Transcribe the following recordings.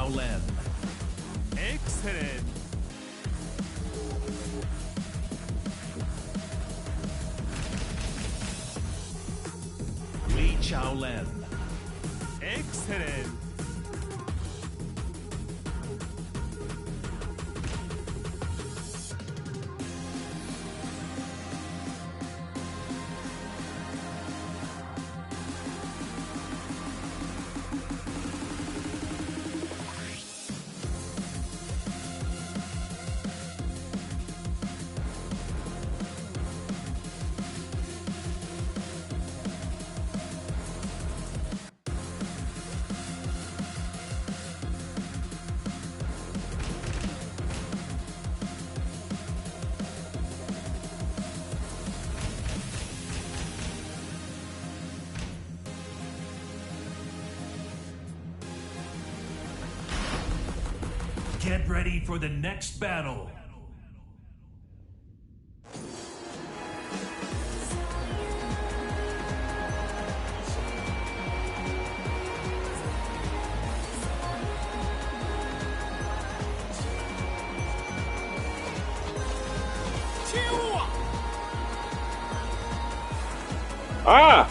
Chaolan. Excellent. Lee Chaolan. Excellent. Get ready for the next battle. Ah!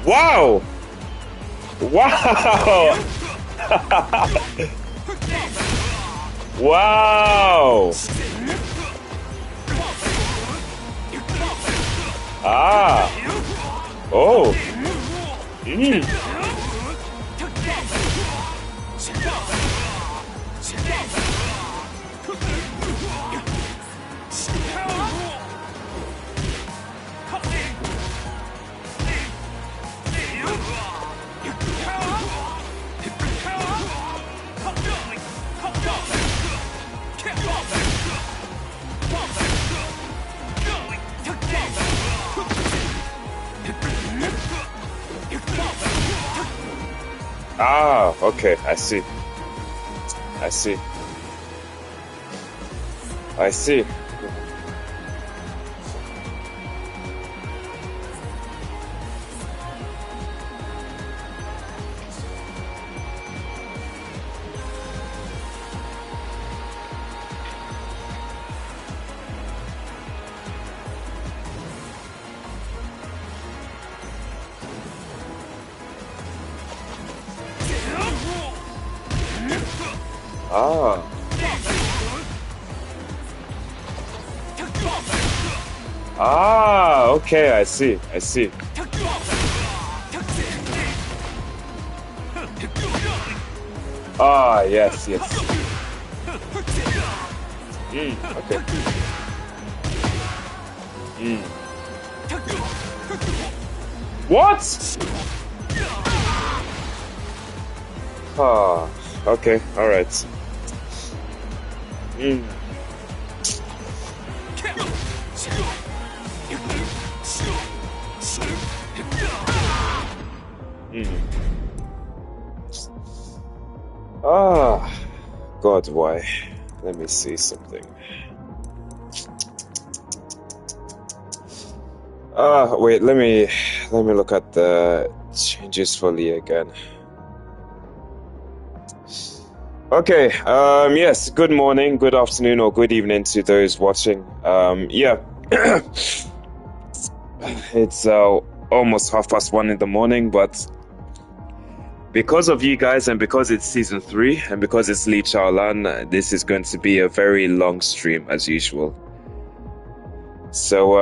Wow! Wow! Wow! Ah! Oh! Ah, okay, I see. I see. I see. Ah. Ah, okay, I see. I see. Ah, yes, yes. Okay. What? Ah, okay, all right. Ah, God, why? Let me see something. Wait, let me look at the changes for Lee again. Okay, yes, good morning, good afternoon, or good evening to those watching. Yeah, it's almost 1:30 in the morning, but because of you guys and because it's season 3 and because it's Lee Chaolan, this is going to be a very long stream as usual. So,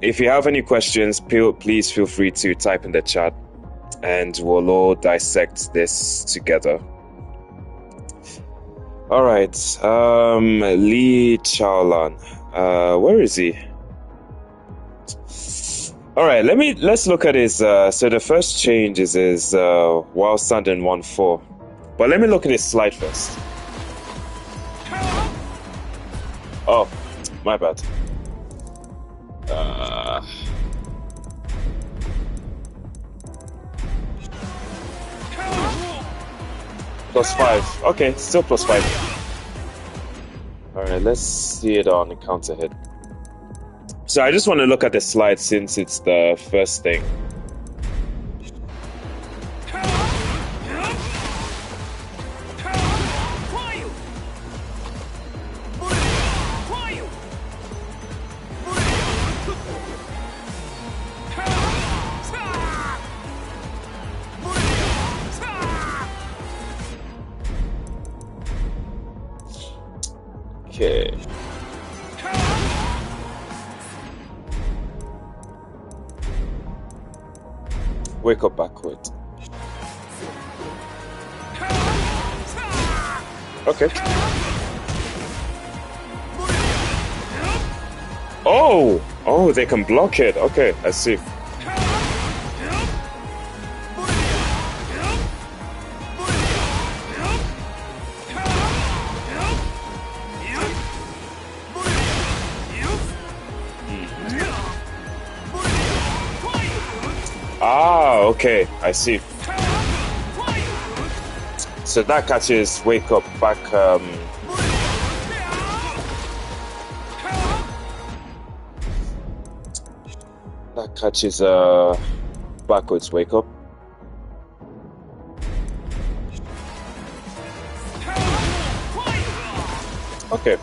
if you have any questions, please feel free to type in the chat and we'll all dissect this together. Alright, Lee Chaolan. Where is he? All right, let's look at his. So the first change is his while standing 1-4. But let me look at his slide first. Oh, my bad. +5. Okay, still +5. All right, let's see it on the counter hit. So I just want to look at the slide since it's the first thing. Okay. Wake up backward. Okay. Oh, they can block it. Okay, I see. Ah, okay, I see. So that catches wake up back. That catches backwards wake up. Okay.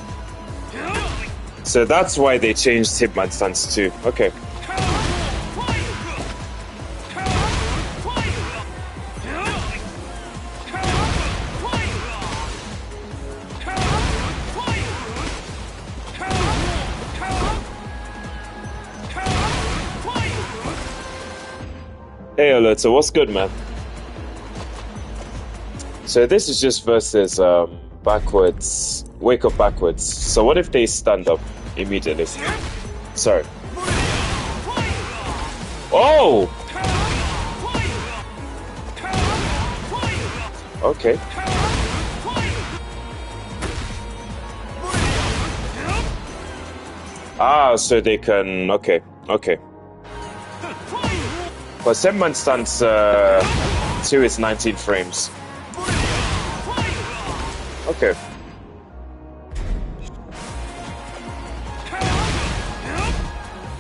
So that's why they changed Hitman stance too. Okay. Hey Alerta, what's good, man? So this is just versus backwards, wake up backwards. So what if they stand up immediately? Sorry. Oh! Okay. Ah, so they can, okay. But Hitman stance 2 is 19 frames. Okay.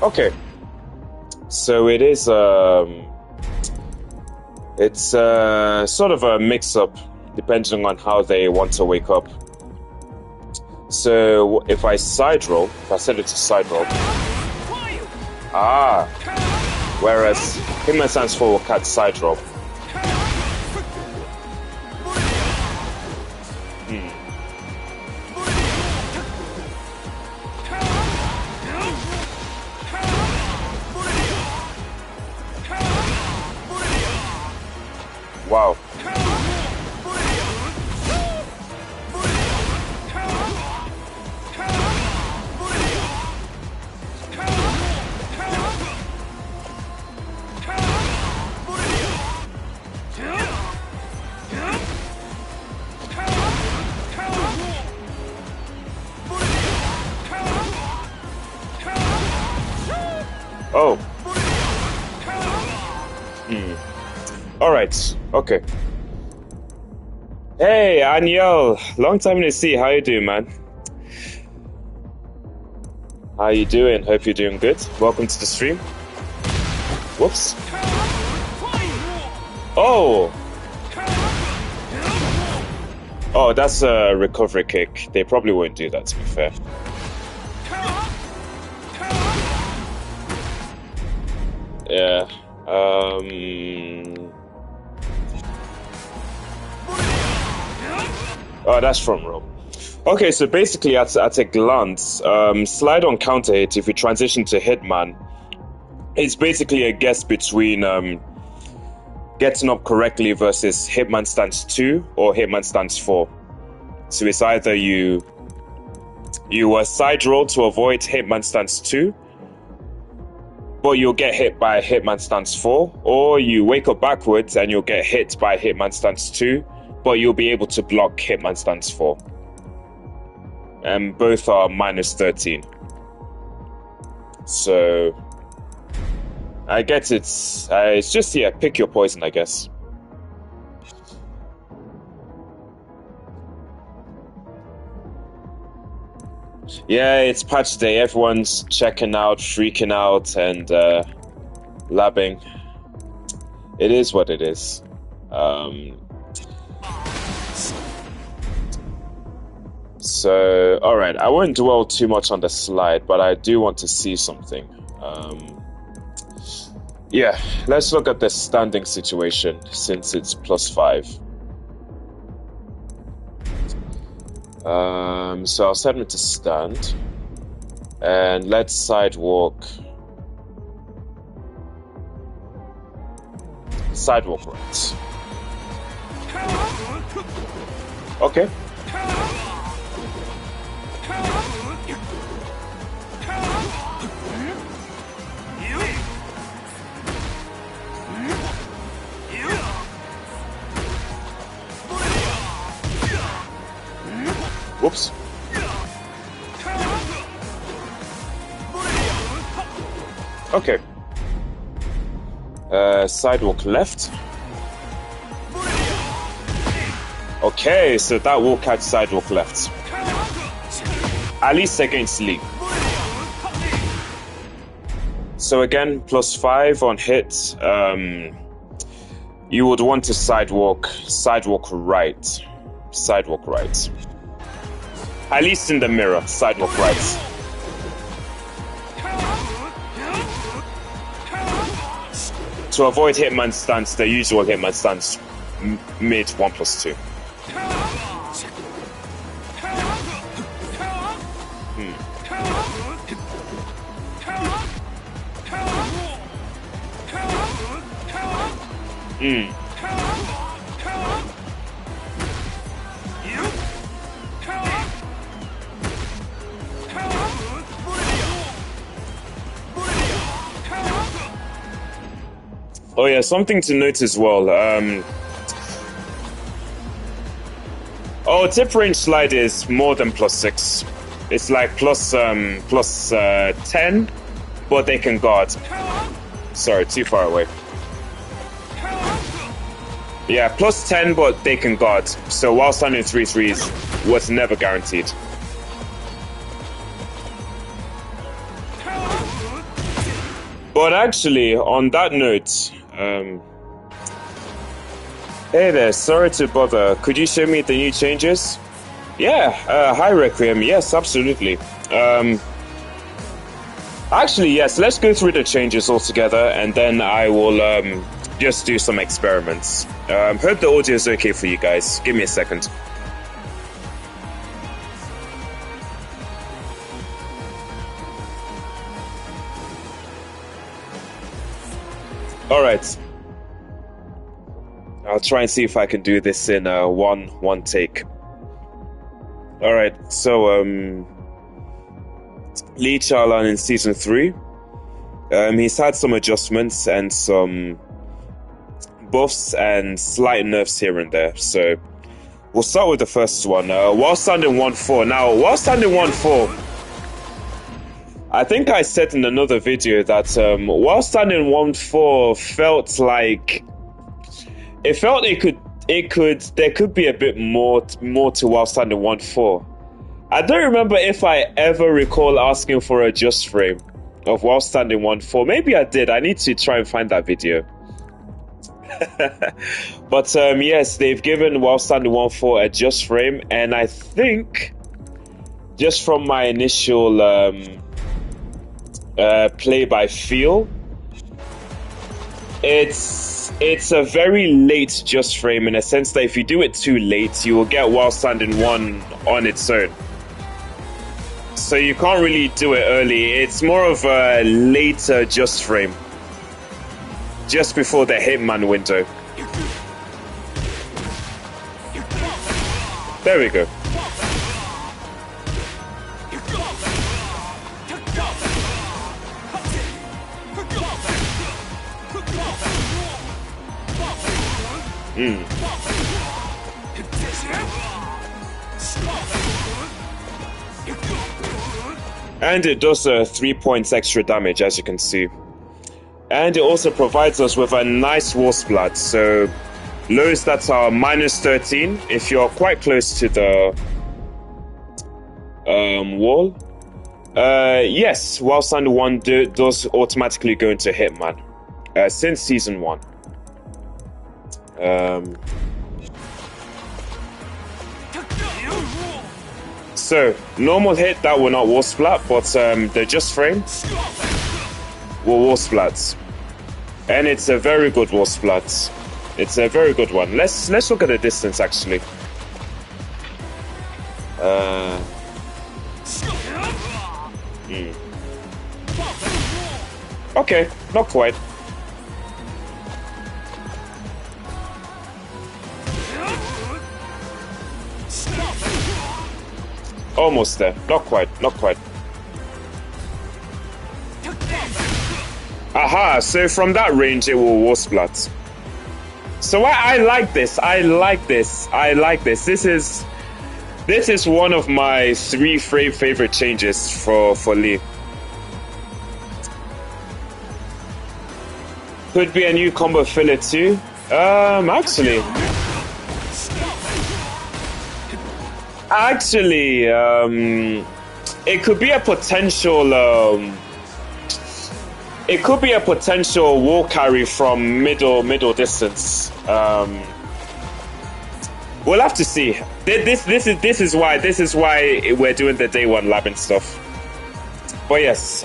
Okay. So it is it's sort of a mix-up depending on how they want to wake up. So if I side roll, if I set it to side roll. Ah. Whereas Hitman stance 4 will catch side roll. Wow. Oh. Alright, okay. Hey, Aniel. Long time no see. How you doing, man? How you doing? Hope you're doing good. Welcome to the stream. Whoops. Oh! Oh, that's a recovery kick. They probably won't do that, to be fair. Yeah. Oh, that's from roll. Okay, so basically at a glance, slide on counter hit, if we transition to Hitman, it's basically a guess between getting up correctly versus Hitman stance 2 or Hitman stance 4. So it's either you side roll to avoid Hitman stance 2, but you'll get hit by Hitman stance 4, or you wake up backwards and you'll get hit by Hitman stance 2, but you'll be able to block Hitman stance 4. And both are minus 13. So I guess it's just, yeah, pick your poison, I guess. Yeah, it's patch day. Everyone's checking out, freaking out, and labbing. It is what it is. So, alright, I won't dwell too much on the slide, but I do want to see something. Yeah, let's look at the standing situation since it's +5. So I'll set him to stand, and let's sidewalk right. Okay. Whoops. Okay. Sidewalk left. Okay, so that will catch sidewalk left. At least against Lee. So again, +5 on hit. You would want to sidewalk right. Sidewalk right. At least in the mirror, sidewalk right. To avoid Hitman stance, the usual Hitman stance, mid 1+2. Oh yeah, something to note as well. Tip range slide is more than +6. It's like plus 10, but they can guard. Sorry, too far away. Yeah, +10, but they can guard. So while standing 3-3s was never guaranteed. But actually, on that note, hey there, sorry to bother. Could you show me the new changes? Yeah, hi Requiem. Yes, absolutely. Actually, yes, let's go through the changes all together, and then I will just do some experiments. Hope the audio is okay for you guys. Give me a second. Alright. I'll try and see if I can do this in one take. Alright, so Lee Chaolan in Season 3. He's had some adjustments and some buffs and slight nerfs here and there. So we'll start with the first one. While standing 1-4. Now, while standing 1-4, I think I said in another video that while standing 1-4 felt like there could be a bit more to while standing 1-4. I don't remember if I ever recall asking for a just frame of while standing 1-4. Maybe I did. I need to try and find that video. But yes, they've given while standing 1-4 a just frame, and I think just from my initial play by feel, it's a very late just frame, in a sense that if you do it too late, you will get while standing 1 on its own. So you can't really do it early. It's more of a later just frame, just before the Hitman window. There we go. And it does 3 points extra damage, as you can see. And it also provides us with a nice wall splat. So low stats are -13 if you're quite close to the wall. Yes, whilst under 1 does automatically go into Hitman since season 1. So normal hit, that will not wall splat, but the just frame will wall splat, and it's a very good wall splat. It's a very good one. Let's look at the distance actually. Okay, not quite. Almost there. Not quite. Not quite. Aha! So from that range, it will wall splat. So I like this. I like this. I like this. This is one of my 3 favorite changes for Lee. Could be a new combo filler too. Actually, it could be a potential. It could be a potential wall carry from middle distance. We'll have to see. This is why we're doing the day 1 lab and stuff. But yes.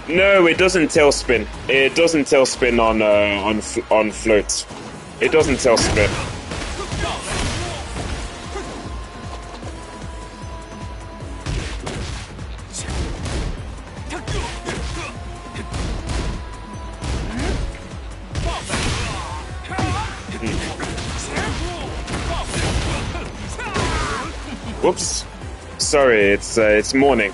No, it doesn't tailspin. It doesn't tailspin on float. It doesn't tailspin. Whoops. Sorry, it's morning.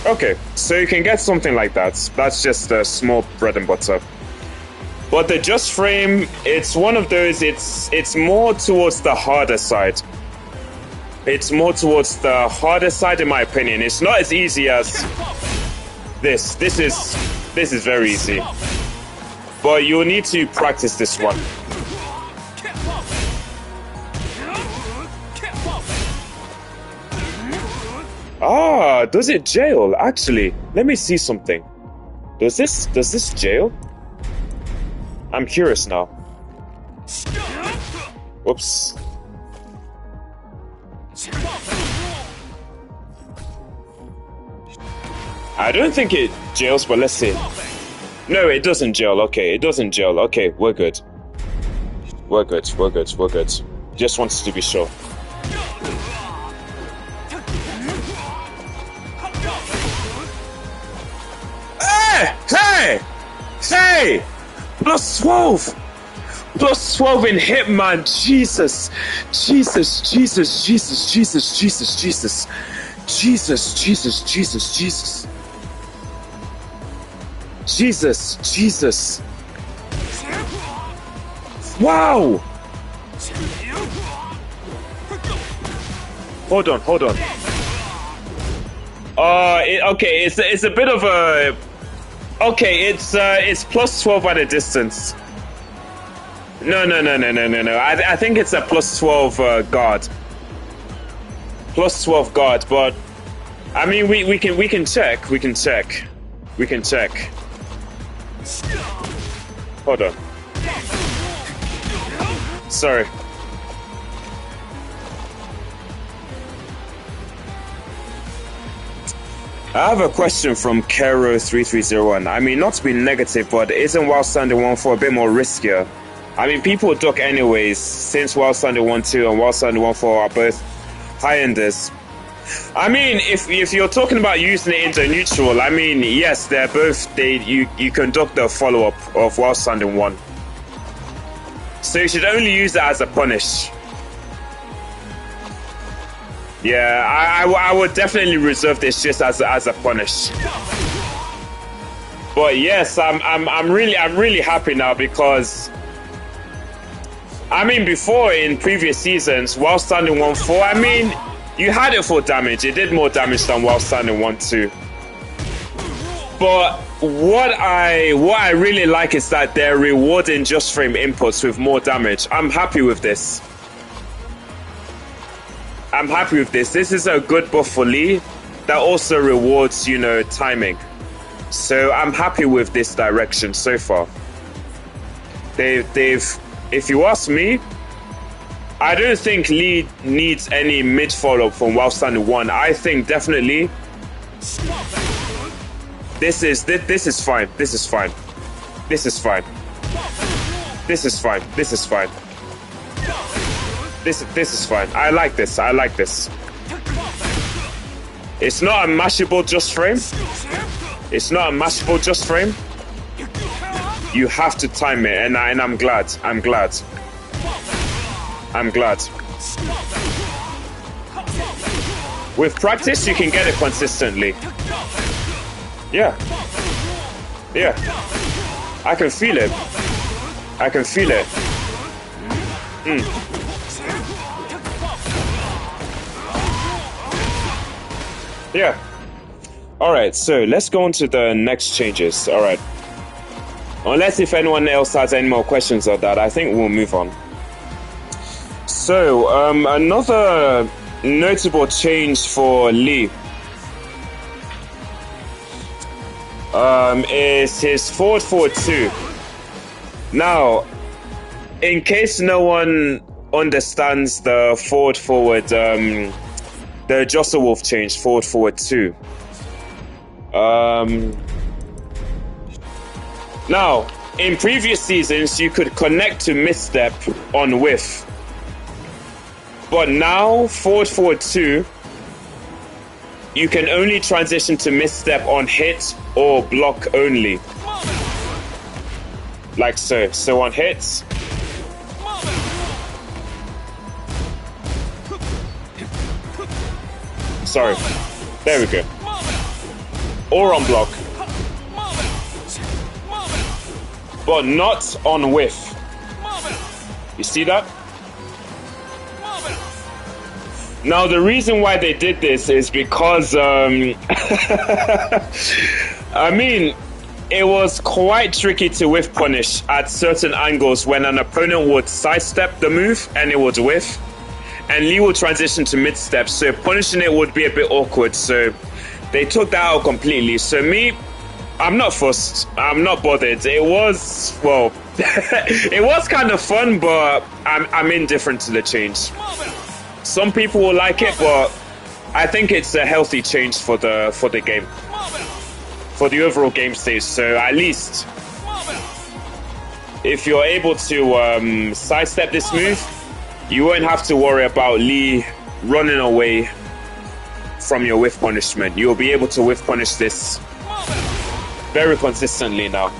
Okay, so you can get something like that. That's just a small bread and butter. But the just frame, it's one of those, it's more towards the harder side. It's more towards the harder side in my opinion. It's not as easy as this. This is very easy. But you'll need to practice this one. Ah, does it jail? Actually, let me see something. Does this jail? I'm curious now. Whoops. I don't think it jails, but let's see. No, it doesn't jail. Okay, it doesn't jail. Okay, we're good. We're good. We're good. We're good. Just wanted to be sure. Hey! Hey! Plus 12! Plus 12 in Hitman! Jesus! Jesus, Jesus, Jesus, Jesus, Jesus, Jesus. Jesus, Jesus, Jesus, Jesus. Jesus, Jesus. Wow! Hold on, hold on. Okay, it's a bit of a... Okay, it's plus 12 at a distance. No. I think it's a plus 12 guard. Plus 12 guard, but I mean we can check. We can check. We can check. Hold on. Sorry. I have a question from Kero3301. I mean, not to be negative, but isn't Wild Standing 1.4 a bit more riskier? I mean, people duck anyways, since Wild Standing 1.2 and Wild Standing 1.4 are both high-enders. I mean, if you're talking about using it into neutral, I mean, yes, they're both, you conduct the follow-up of Wild Standing 1. So you should only use it as a punish. Yeah, I would definitely reserve this just as a punish. But yes, I'm really happy now because I mean before in previous seasons, Wild Standing 1.4, I mean you had it for damage. It did more damage than Wild Standing 1.2. But what I really like is that they're rewarding just frame inputs with more damage. I'm happy with this. I'm happy with this. This is a good buff for Lee that also rewards, you know, timing. So I'm happy with this direction so far. They've if you ask me, I don't think Lee needs any mid follow-up from Wild Standing 1. I think definitely this is fine. This is fine. This is fine. This is fine. This is fine. This is fine. I like this. I like this. It's not a mashable just frame. It's not a mashable just frame. You have to time it, and I'm glad. I'm glad. I'm glad. With practice, you can get it consistently. Yeah. Yeah. I can feel it. I can feel it. Yeah. Alright, so let's go on to the next changes. Alright. Unless if anyone else has any more questions on that, I think we'll move on. So, another notable change for Lee is his forward 2. Now, in case no one understands the forward, the Jossa Wolf change, forward 2. Now, in previous seasons, you could connect to misstep on whiff. But now, forward 2, you can only transition to misstep on hit or block only. Like so. So on hits. Sorry. There we go. Or on block. But not on whiff. You see that? Now the reason why they did this is because I mean, it was quite tricky to whiff punish at certain angles when an opponent would sidestep the move and it would whiff, and Lee would transition to mid step, so punishing it would be a bit awkward. So they took that out completely. So me, I'm not fussed. I'm not bothered. It was, well, it was kind of fun, but I'm indifferent to the change. Some people will like it, but I think it's a healthy change for the game, for the overall game stage. So at least if you're able to sidestep this move, you won't have to worry about Lee running away from your whiff punishment. You'll be able to whiff punish this very consistently now.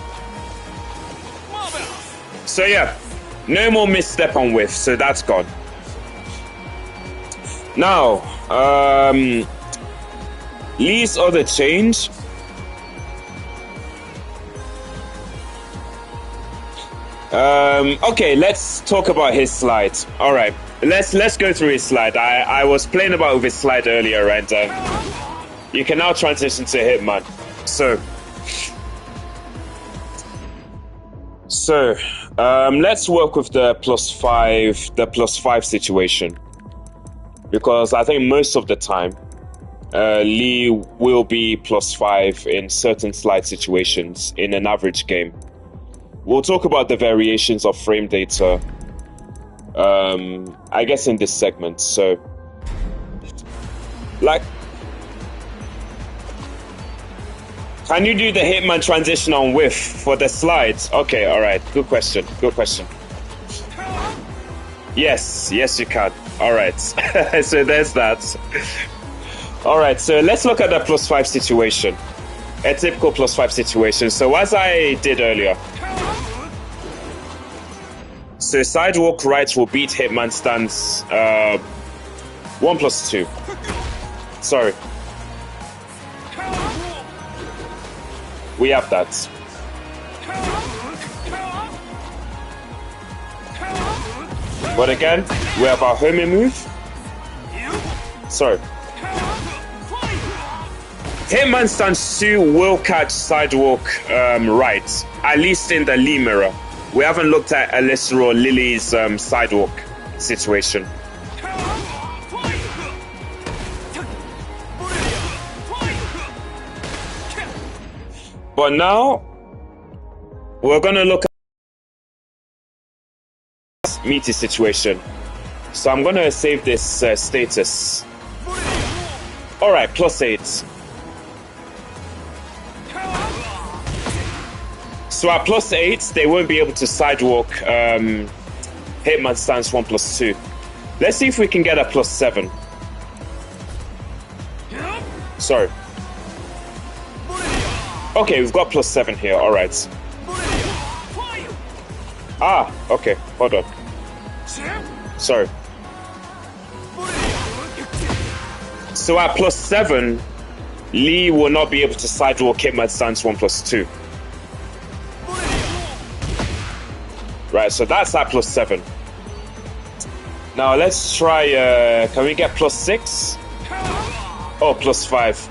So yeah, no more misstep on whiff, so that's gone. Now, Lee's other change. Okay, let's talk about his slide. All right, let's go through his slide. I was playing about with his slide earlier, and you can now transition to Hitman. So, let's work with the +5 situation. Because I think most of the time, Lee will be +5 in certain slide situations in an average game. We'll talk about the variations of frame data, I guess, in this segment. So, like, Can you do the Hitman transition on whiff for the slides? Okay, alright. Good question. Good question. Yes, yes you can. Alright. So there's that. Alright, so let's look at the +5 situation. A typical +5 situation. So as I did earlier. So sidewalk right will beat Hitman stance 1+2. Sorry. We have that. But again, we have our homing move. Sorry. Hitman stance 2 will catch sidewalk right, at least in the Lee mirror. We haven't looked at Alyssa or Lily's sidewalk situation. But now, we're going to look at meaty situation. So I'm going to save this status. Alright, +8. So at +8, they won't be able to sidewalk Hitman stance 1+2. Let's see if we can get a +7. Sorry. Okay, we've got +7 here, alright. Ah, okay, hold on. Sorry. So at +7, Lee will not be able to sidewalk Hitman stance 1+2. Right, so that's at +7. Now let's try, can we get +6? Oh, +5.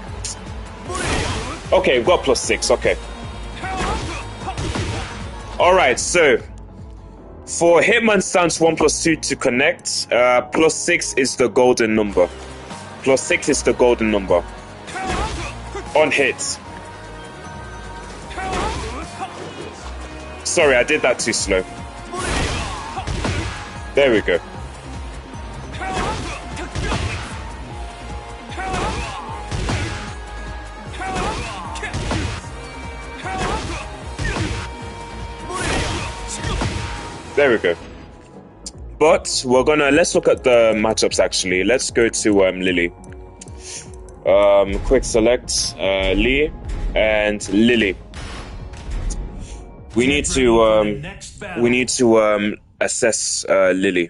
Okay, we've got +6, okay. Alright, so for Hitman stance 1+2 to connect, +6 is the golden number. +6 is the golden number. On hit. Sorry, I did that too slow. There we go. There we go. But we're gonna, let's look at the matchups actually. Let's go to Lily. Quick select Lee and Lily. We need to assess Lily.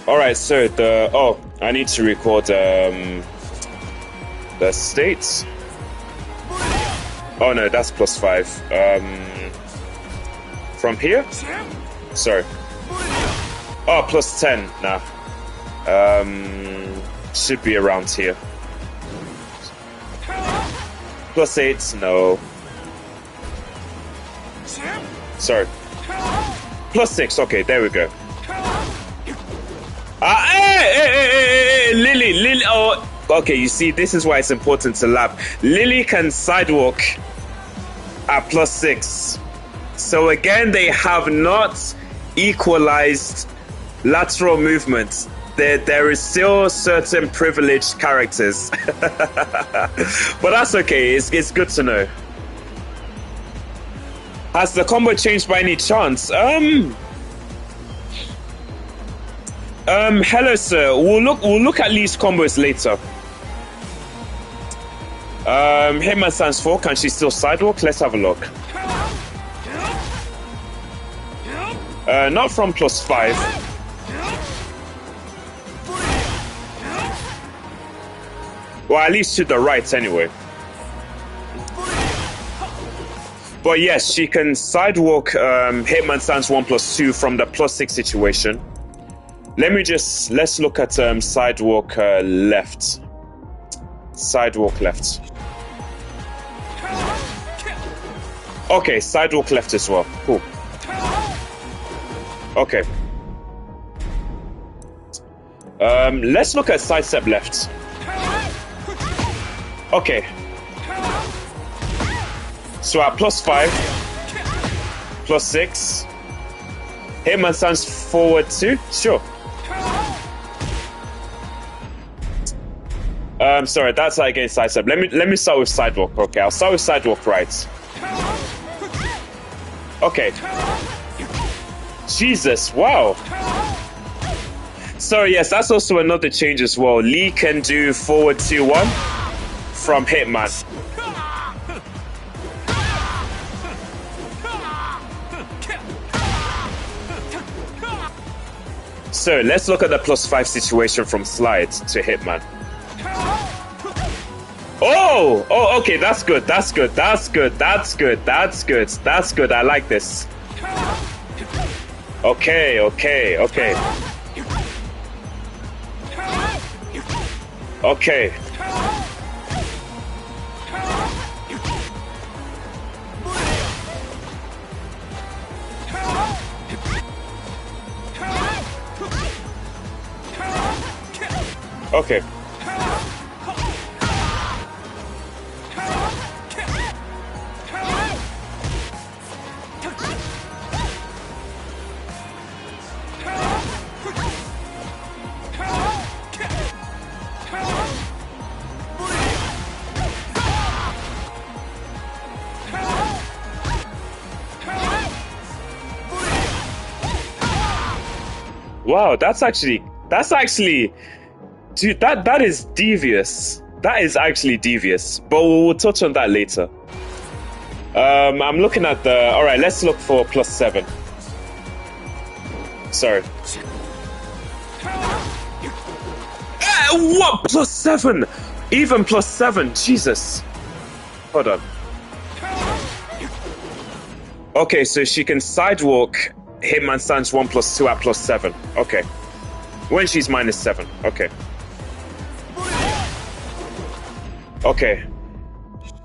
Alright, so I need to record the states. Oh no, that's +5. From here? Sorry. Oh, +10. Nah. Should be around here. +8. No. Sorry. +6. Okay, there we go. Hey, Lily. Oh, okay. You see, this is why it's important to lap. Lily can sidewalk at +6. So again, they have not equalized lateral movement. There is still certain privileged characters. But that's okay, it's good to know. Has the combo changed by any chance? Hello sir, we'll look at Lee's combos later. Hitman stance 4, can she still sidewalk? Let's have a look. Not from +5. Well, at least to the right anyway. But yes, she can sidewalk Hitman stance 1+2 from the +6 situation. Let's look at sidewalk left. Sidewalk left. Okay, sidewalk left as well. Cool. Okay. Let's look at sidestep left. Okay. So at +5, +6. Hitman stance forward 2. Sure. Sorry, that's against side step. Let me start with sidewalk. Okay, I'll start with sidewalk right. Okay. Jesus, wow. So yes, that's also another change as well. Lee can do forward 2-1 from Hitman. So let's look at the +5 situation from slide to Hitman. Oh, okay, that's good, that's good, that's good, that's good, that's good, that's good. I like this. Okay. Okay. Okay. Okay. Wow, that's actually, dude, that is devious. That is actually devious. But we'll touch on that later. I'm looking at the. All right, let's look for +7. Sorry. What +7? Even +7? Jesus. Hold on. Okay, so she can sidewalk. Hitman stands 1+2 at +7. Okay. When she's -7. Okay. Okay.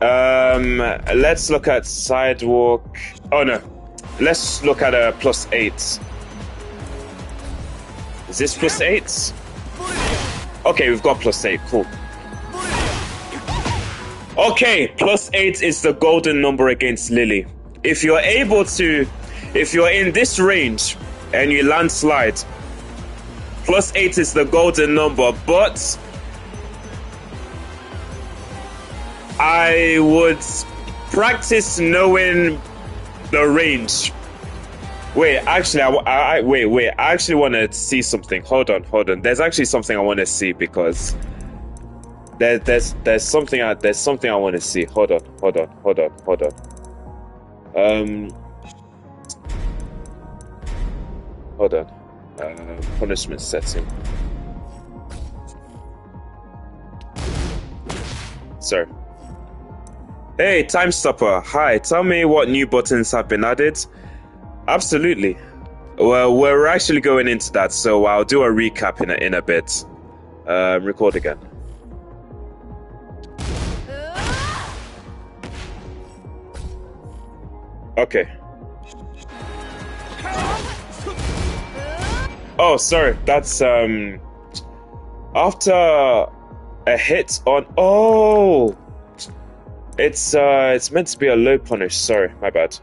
Let's look at sidewalk. Oh no. Let's look at a +8. Is this +8? Okay, we've got +8. Cool. Okay, +8 is the golden number against Lily. If you're in this range and you landslide, +8 is the golden number, but I would practice knowing the range. Wait, actually, wait. I actually want to see something. Hold on. There's actually something I want to see because there's something I want to see. Hold on. Hold on. Punishment setting. Sorry. Hey, Time Stopper. Hi, tell me what new buttons have been added. Absolutely. Well, we're actually going into that, so I'll do a recap in a bit. Record again. Okay. Oh, sorry. That's after a hit on. Oh, it's meant to be a low punish. Sorry, my bad.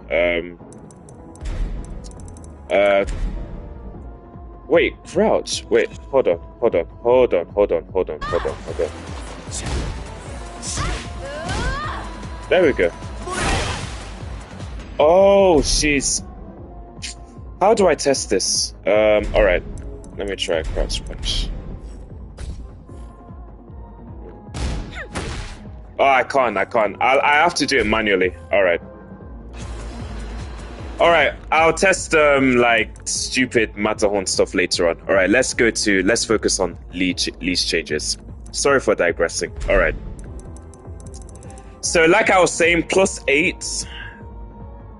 Wait, crouch. Wait, hold on. There we go. Oh, she's. How do I test this? Alright. Let me try a crouch punch. Oh, I can't. I have to do it manually. Alright. I'll test like stupid Matterhorn stuff later on. Alright, let's focus on Lee's changes. Sorry for digressing. Alright. So like I was saying, +8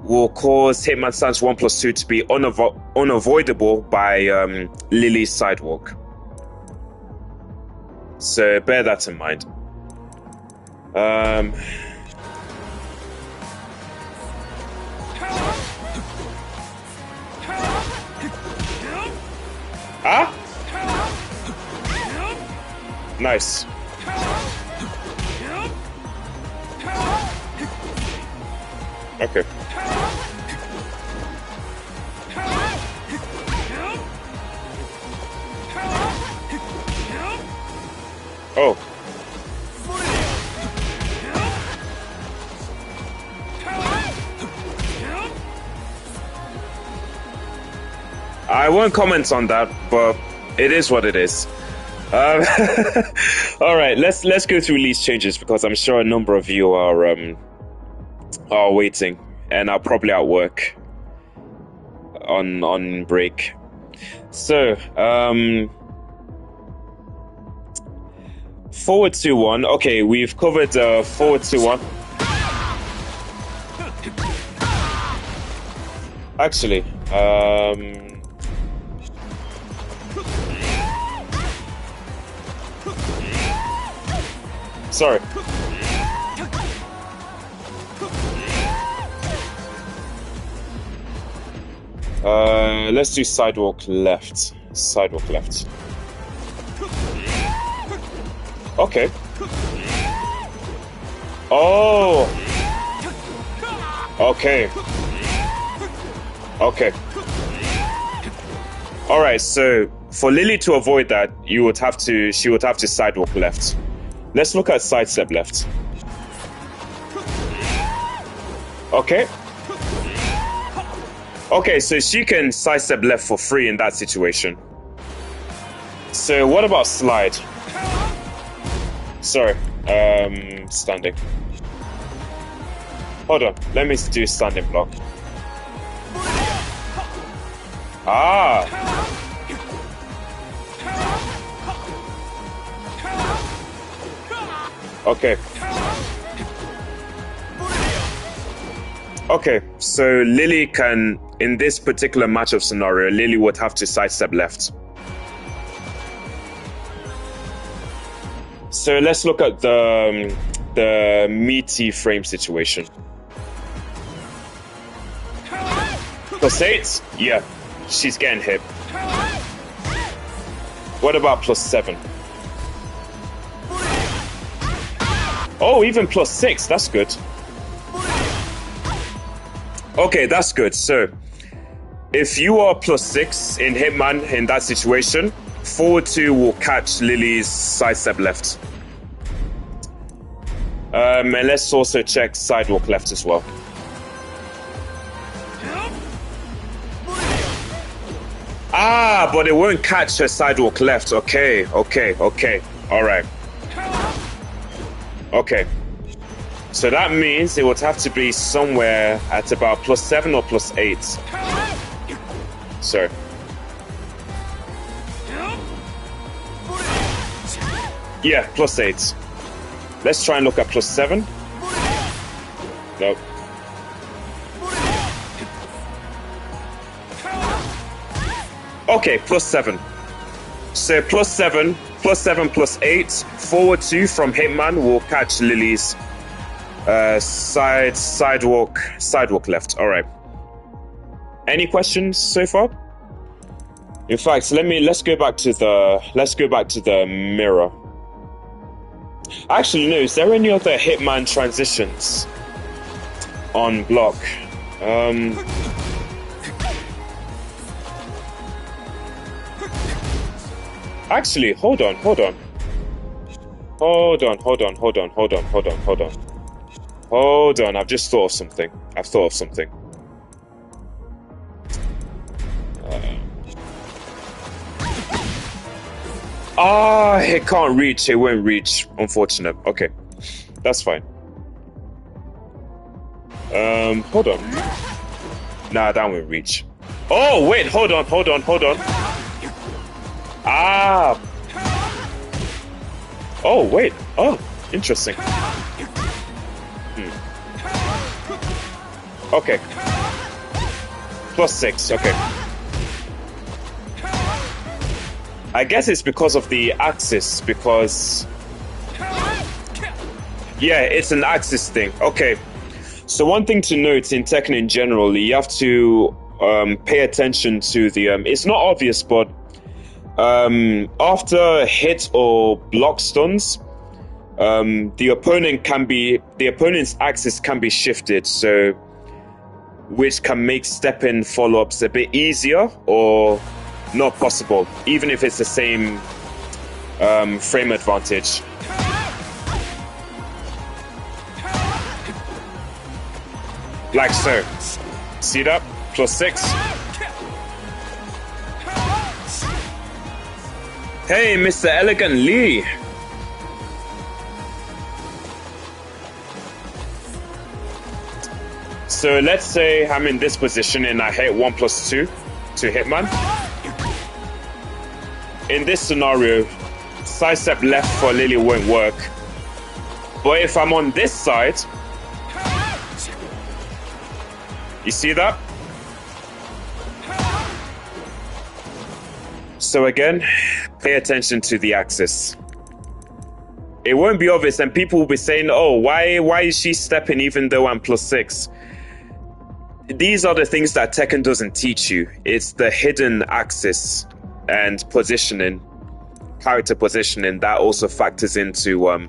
will cause Hitman stance 1+2 to be unavoidable by Lily's sidewalk. So bear that in mind. Nice. Okay. Oh. I won't comment on that, but it is what it is. All right, let's go through Lee's changes because I'm sure a number of you are waiting and are probably at work on break. So forward 2-1. Okay, we've covered forward 2-1. Actually, sorry. Let's do sidewalk left. Sidewalk left. Okay. Oh. Okay. Okay. All right. So for Lily to avoid that, she would have to sidewalk left. Let's look at sidestep left. Okay. Okay, so she can sidestep left for free in that situation. So what about slide? Sorry, standing. Hold on, let me do standing block. Ah! Okay. Okay, so Lily can, in this particular matchup scenario, Lily would have to sidestep left. So let's look at the meaty frame situation. +8? Yeah, she's getting hit. What about +7? Oh, even +6, that's good. Okay, that's good. So, if you are +6 in Hitman in that situation, forward 2 will catch Lily's sidestep left. And let's also check sidewalk left as well. Ah, but it won't catch her sidewalk left. Okay, okay, okay. All right. Okay. So that means it would have to be somewhere at about +7 or +8. So. Yeah, +8. Let's try and look at +7. Nope. Okay, +7. So +7, +7, +8. Forward 2 from Hitman will catch Lily's sidewalk left. All right. Any questions so far? In fact, let's go back to the mirror. Actually, no. Is there any other Hitman transitions on block? Actually, hold on. Hold on. I've just thought of something. It can't reach. It won't reach. Unfortunate. Okay, that's fine. Hold on. Nah, that won't reach. Oh, wait. Hold on. Ah. Oh, wait. Oh, interesting. Okay. +6. Okay. I guess it's because of the axis, because... Yeah, it's an axis thing. Okay. So one thing to note in Tekken in general, you have to pay attention to the... it's not obvious, but after hit or block stuns, the opponent's axis can be shifted, so which can make step-in follow-ups a bit easier or not possible, even if it's the same frame advantage. Like so. See that? +6. Hey, Mr. Elegant Lee. So let's say I'm in this position and I hit 1+2 to Hitman. In this scenario, sidestep left for Lily won't work. But if I'm on this side, you see that? So again, pay attention to the axis. It won't be obvious and people will be saying, oh, why is she stepping even though I'm +6? These are the things that Tekken doesn't teach you. It's the hidden axis and positioning, character positioning, that also factors into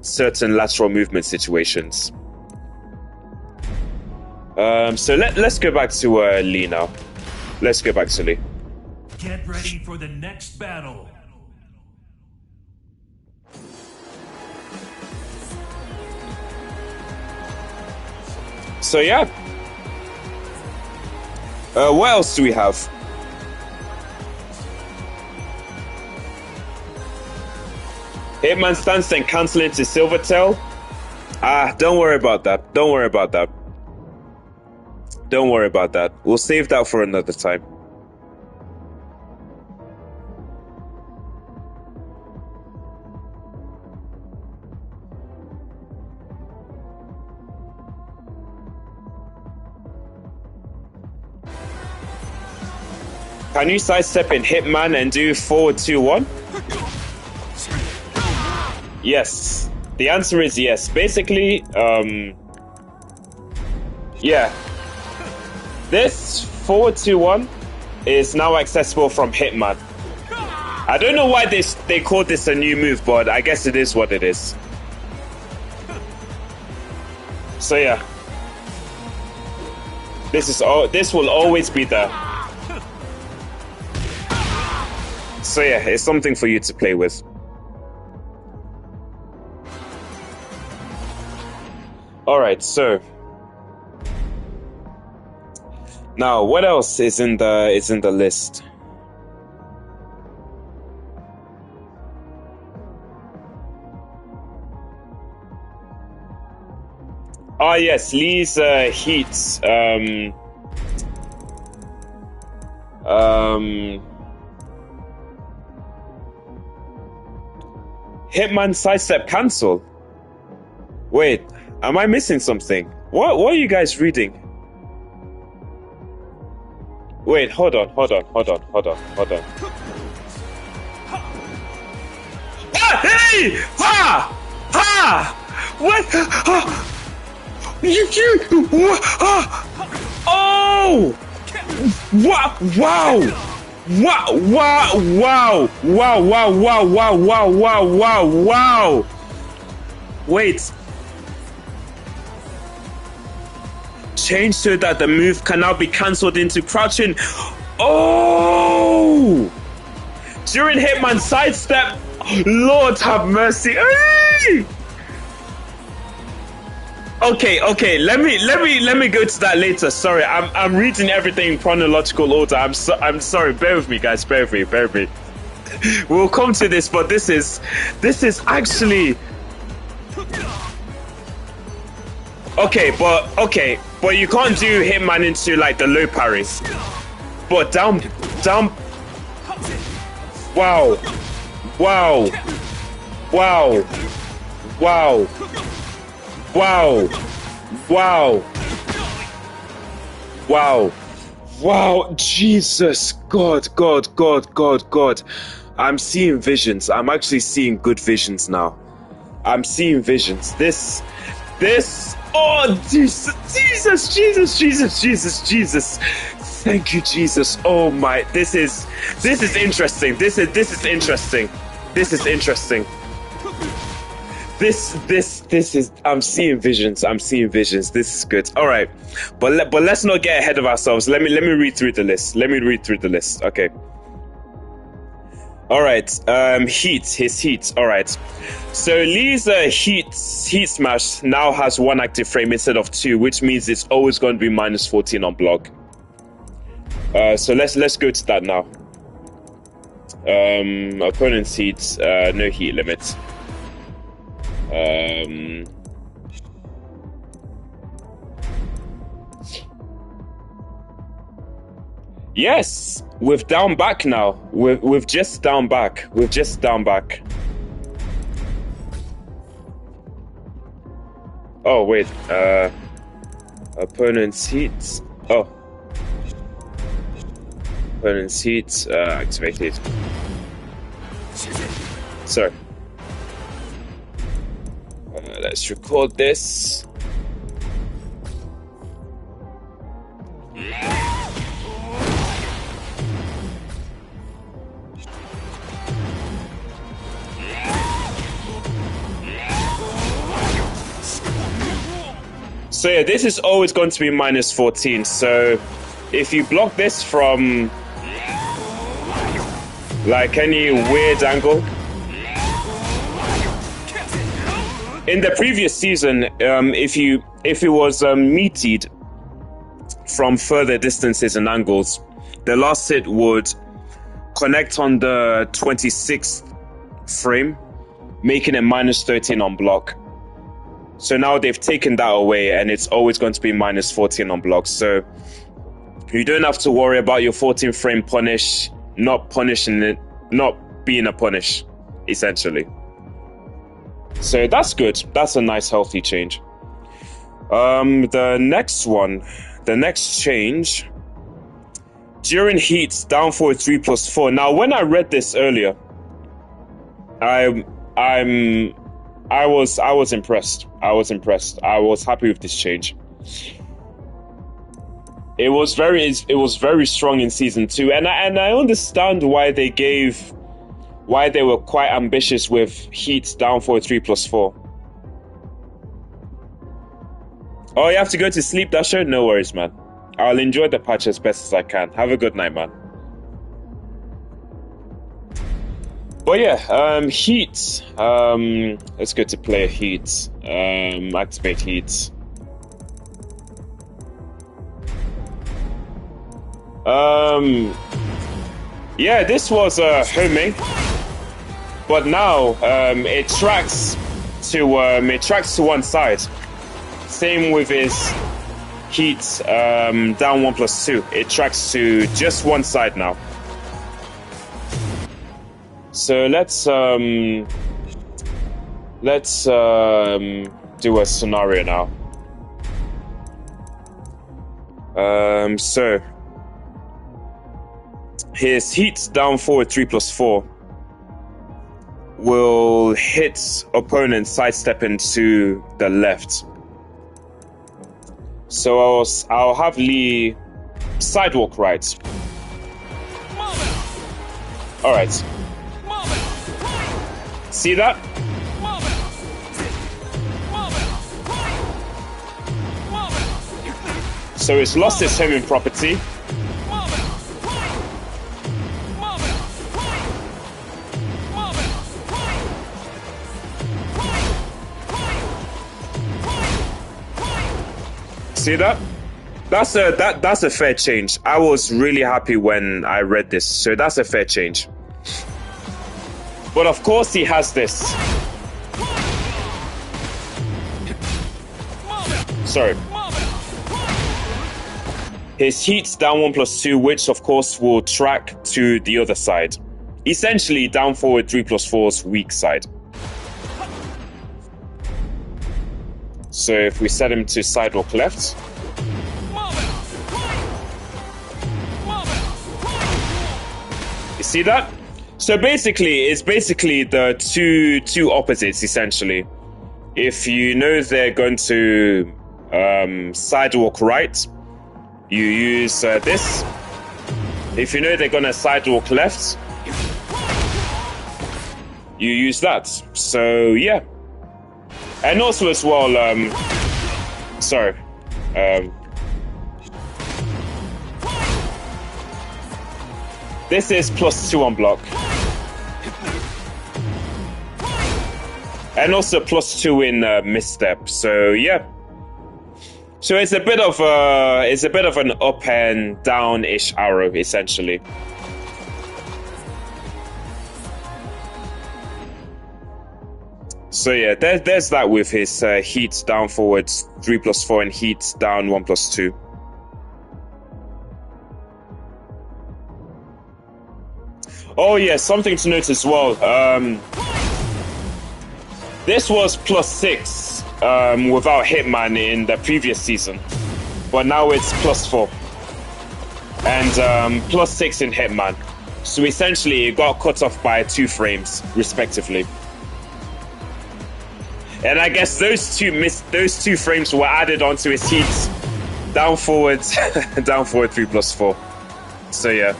certain lateral movement situations. So let's go back to Lee now. Let's go back to Lee. Get ready for the next battle. So yeah. What else do we have? Hitman stance and cancel into Silvertail. Don't worry about that. Don't worry about that. Don't worry about that. We'll save that for another time. Can you sidestep in Hitman and do forward 2-1? Yes. The answer is yes. Basically, yeah. This forward 2-1 is now accessible from Hitman. I don't know why they called this a new move, but I guess it is what it is. So yeah. This will always be there. So yeah, it's something for you to play with. Alright, so now what else is in the list? Ah yes, Lee's heats. Hitman sidestep cancel. Wait, am I missing something? What are you guys reading? Wait, hold on. Ah, hey! Ha! Ha! What? Oh! Wow! Wow! Wait. Change so that the move can now be cancelled into crouching. Oh! During Hitman sidestep. Lord have mercy. Hey! Okay. Let me go to that later. Sorry, I'm reading everything in chronological order. I'm sorry. Bear with me, guys. Bear with me. We'll come to this, but this is actually okay. But you can't do Hitman into like the low parries. But down. Wow. Jesus, God. I'm seeing visions. I'm actually seeing good visions now. I'm seeing visions. This. Oh, Jesus. Thank you, Jesus. Oh my. This is interesting. This is interesting. This is. I'm seeing visions. This is good. All right, but let's not get ahead of ourselves. Let me read through the list. Okay. All right. His heat. All right. So Lee's heat smash now has 1 active frame instead of 2, which means it's always going to be -14 on block. So let's go to that now. Opponent's heat, no heat limit. Yes, we've down back now. We've just down back. We've just down back. Oh wait, opponent's heat. Oh, opponent's heat activated. Sorry. Let's record this. So yeah, this is always going to be minus 14. So if you block this from like any weird angle. In the previous season, if it was meated from further distances and angles, the last hit would connect on the 26th frame, making it minus 13 on block. So now they've taken that away, and it's always going to be minus 14 on block. So you don't have to worry about your 14 frame punish not punishing it, not being a punish, essentially. So that's good. That's a nice healthy change. The next change, during heats, down forward 3+4. Now, when I read this earlier, I was impressed. I was happy with this change. It was very strong in season 2, and I understand why they were quite ambitious with heat down for 3+4. Oh, you have to go to sleep, Dasher? No worries, man. I'll enjoy the patch as best as I can. Have a good night, man. But yeah, heat. Let's go to player heat. Activate heat. Yeah, this was homing, but now it tracks to one side. Same with his heat down 1+2. It tracks to just one side now. So let's do a scenario now. So his heat down forward 3+4 will hit opponent sidestepping to the left. So I'll have Lee sidewalk right. All right. See that? So it's lost its homing property. See that? That's a fair change. I was really happy when I read this, so that's a fair change. But of course he has this. Sorry. His heat's down 1+2, which of course will track to the other side. Essentially down forward 3+4's weak side. So if we set him to sidewalk left. You see that? So basically, it's basically the two opposites, essentially. If you know they're going to sidewalk right, you use this. If you know they're going to sidewalk left, you use that. So yeah. And also as well, sorry. This is +2 on block. And also +2 in misstep. So yeah. So it's a bit of an up and down-ish arrow, essentially. So yeah, there's that with his heat down forwards 3+4 and heat down 1+2. Oh yeah, something to note as well. This was +6 without Hitman in the previous season, but now it's +4 and +6 in Hitman. So essentially, it got cut off by 2 frames, respectively. And I guess those two frames were added onto his heat down forward 3+4. So yeah.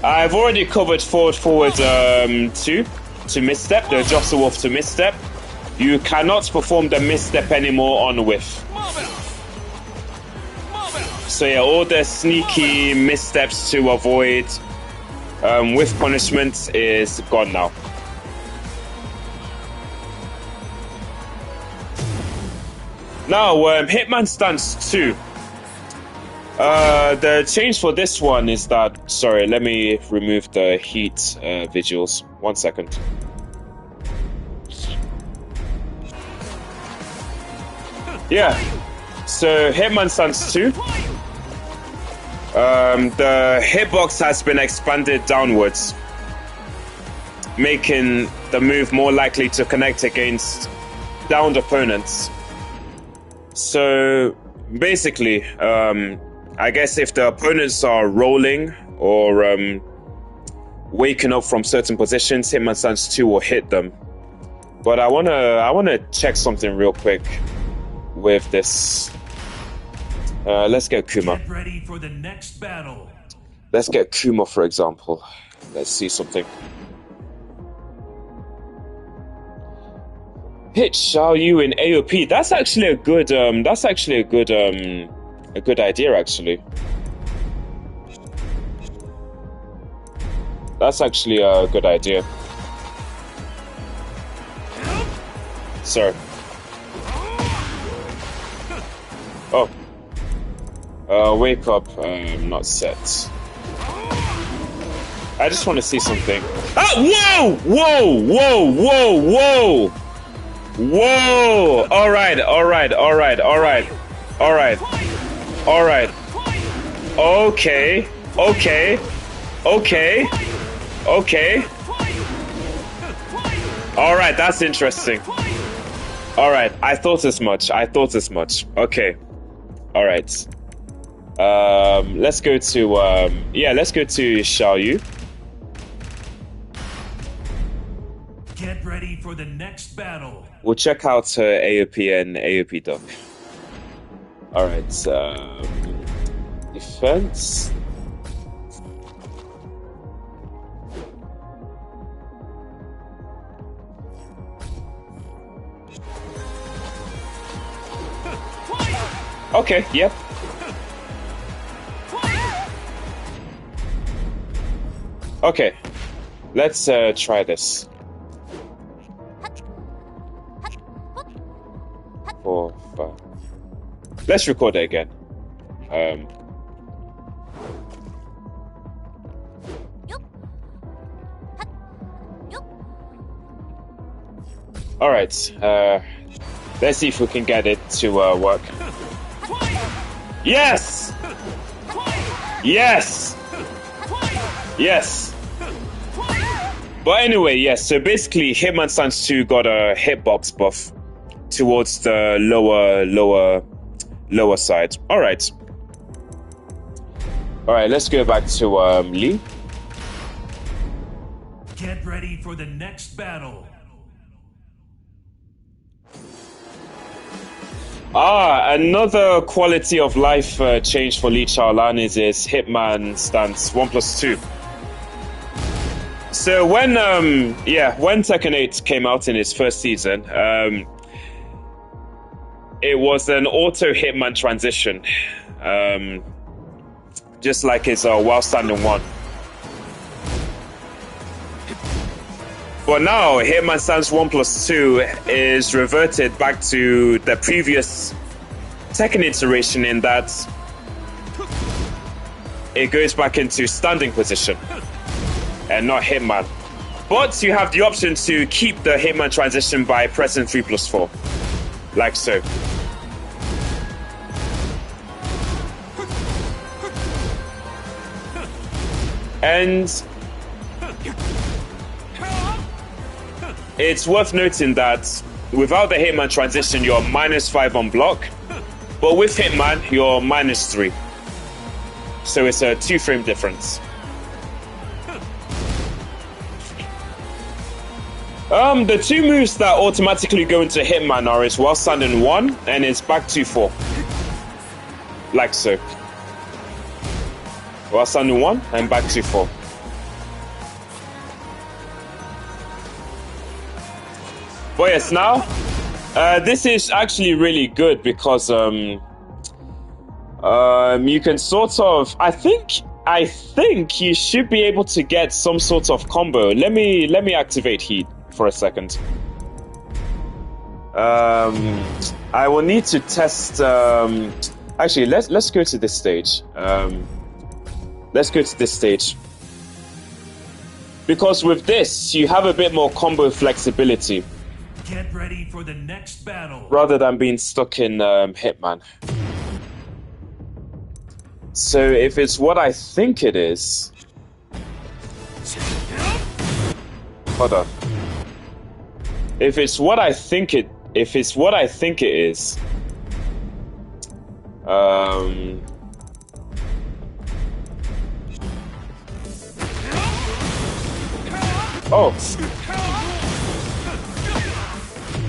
I've already covered forward 2 to misstep, the Jostle Wolf to misstep. You cannot perform the misstep anymore on whiff. So yeah, all the sneaky missteps to avoid whiff punishment is gone now. Now, Hitman stance 2. The change for this one is that... Sorry, let me remove the heat visuals. 1 second. Yeah. So, Hitman stance 2. The hitbox has been expanded downwards, making the move more likely to connect against downed opponents. So, basically, I guess if the opponents are rolling or waking up from certain positions, Hitman stance 2 will hit them. But I wanna check something real quick with this. Let's get Kuma. Get ready for the next battle. Let's get Kuma, for example. Let's see something. Hit Xiaoyu in AOP. That's actually a good. A good idea, actually. That's actually a good idea. Sorry. Oh. Wake up. Not set. I just want to see something. Ah! Whoa! Whoa! Whoa! Whoa! Whoa! Whoa! All right. All right. All right. All right. All right. All right. Okay. Okay. Okay. Okay. All right. That's interesting. All right. I thought as much. I thought as much. Okay. All right. Let's go to yeah. Let's go to Xiaoyu. Get ready for the next battle. We'll check out AOP and AOP Duck. Alright, defense. Okay, yep. Okay, let's try this. 4, 5. Let's record it again. All right. Let's see if we can get it to work. Yes. Yes. Yes. But anyway, yes. So basically, Hitman stance 2 got a hitbox buff towards the lower side. All right. All right. Let's go back to Lee. Get ready for the next battle. Another quality of life change for Lee Chaolan is his Hitman stance 1+2. So when Tekken 8 came out in its first season, it was an auto Hitman transition, just like his while standing 1. But now, Hitman stance 1+2 is reverted back to the previous Tekken iteration in that it goes back into standing position and not Hitman. But you have the option to keep the Hitman transition by pressing 3+4. Like so. And it's worth noting that without the Hitman transition, you're -5 on block. But with Hitman, you're -3. So it's a 2-frame difference. The two moves that automatically go into Hitman are his while standing 1 and his back 2-4. Like so. While standing 1 and back 2-4. But yes, now this is actually really good because you can sort of I think you should be able to get some sort of combo. Let me activate heat for a second. I will need to test actually let's go to this stage. Let's go to this stage. Because with this you have a bit more combo flexibility. Get ready for the next battle. Rather than being stuck in Hitman. So if it's what I think it is... Hold on. If it's what I think it is... Oh!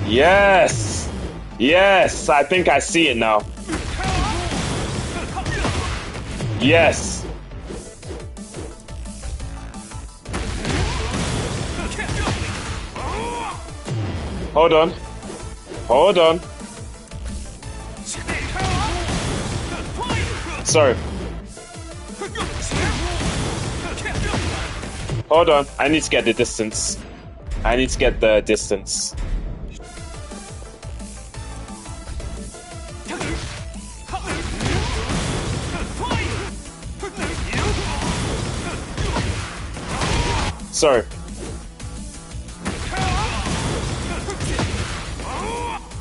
Yes! Yes! I think I see it now. Yes! Hold on. Hold on. Sorry. Hold on. I need to get the distance. I need to get the distance. Sorry.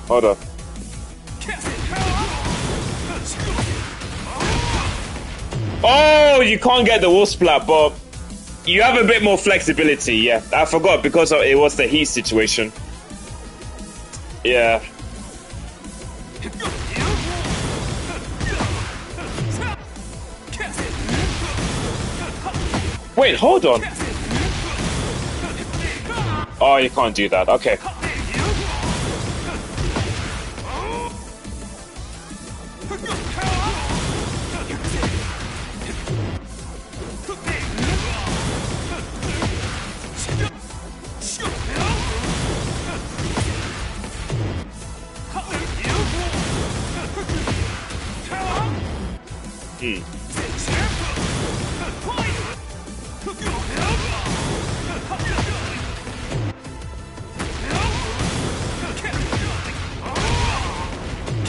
Hold on. Oh, you can't get the wall splat, but you have a bit more flexibility. Yeah, I forgot because it was the heat situation. Yeah. Wait, hold on. Oh, you can't do that. Okay.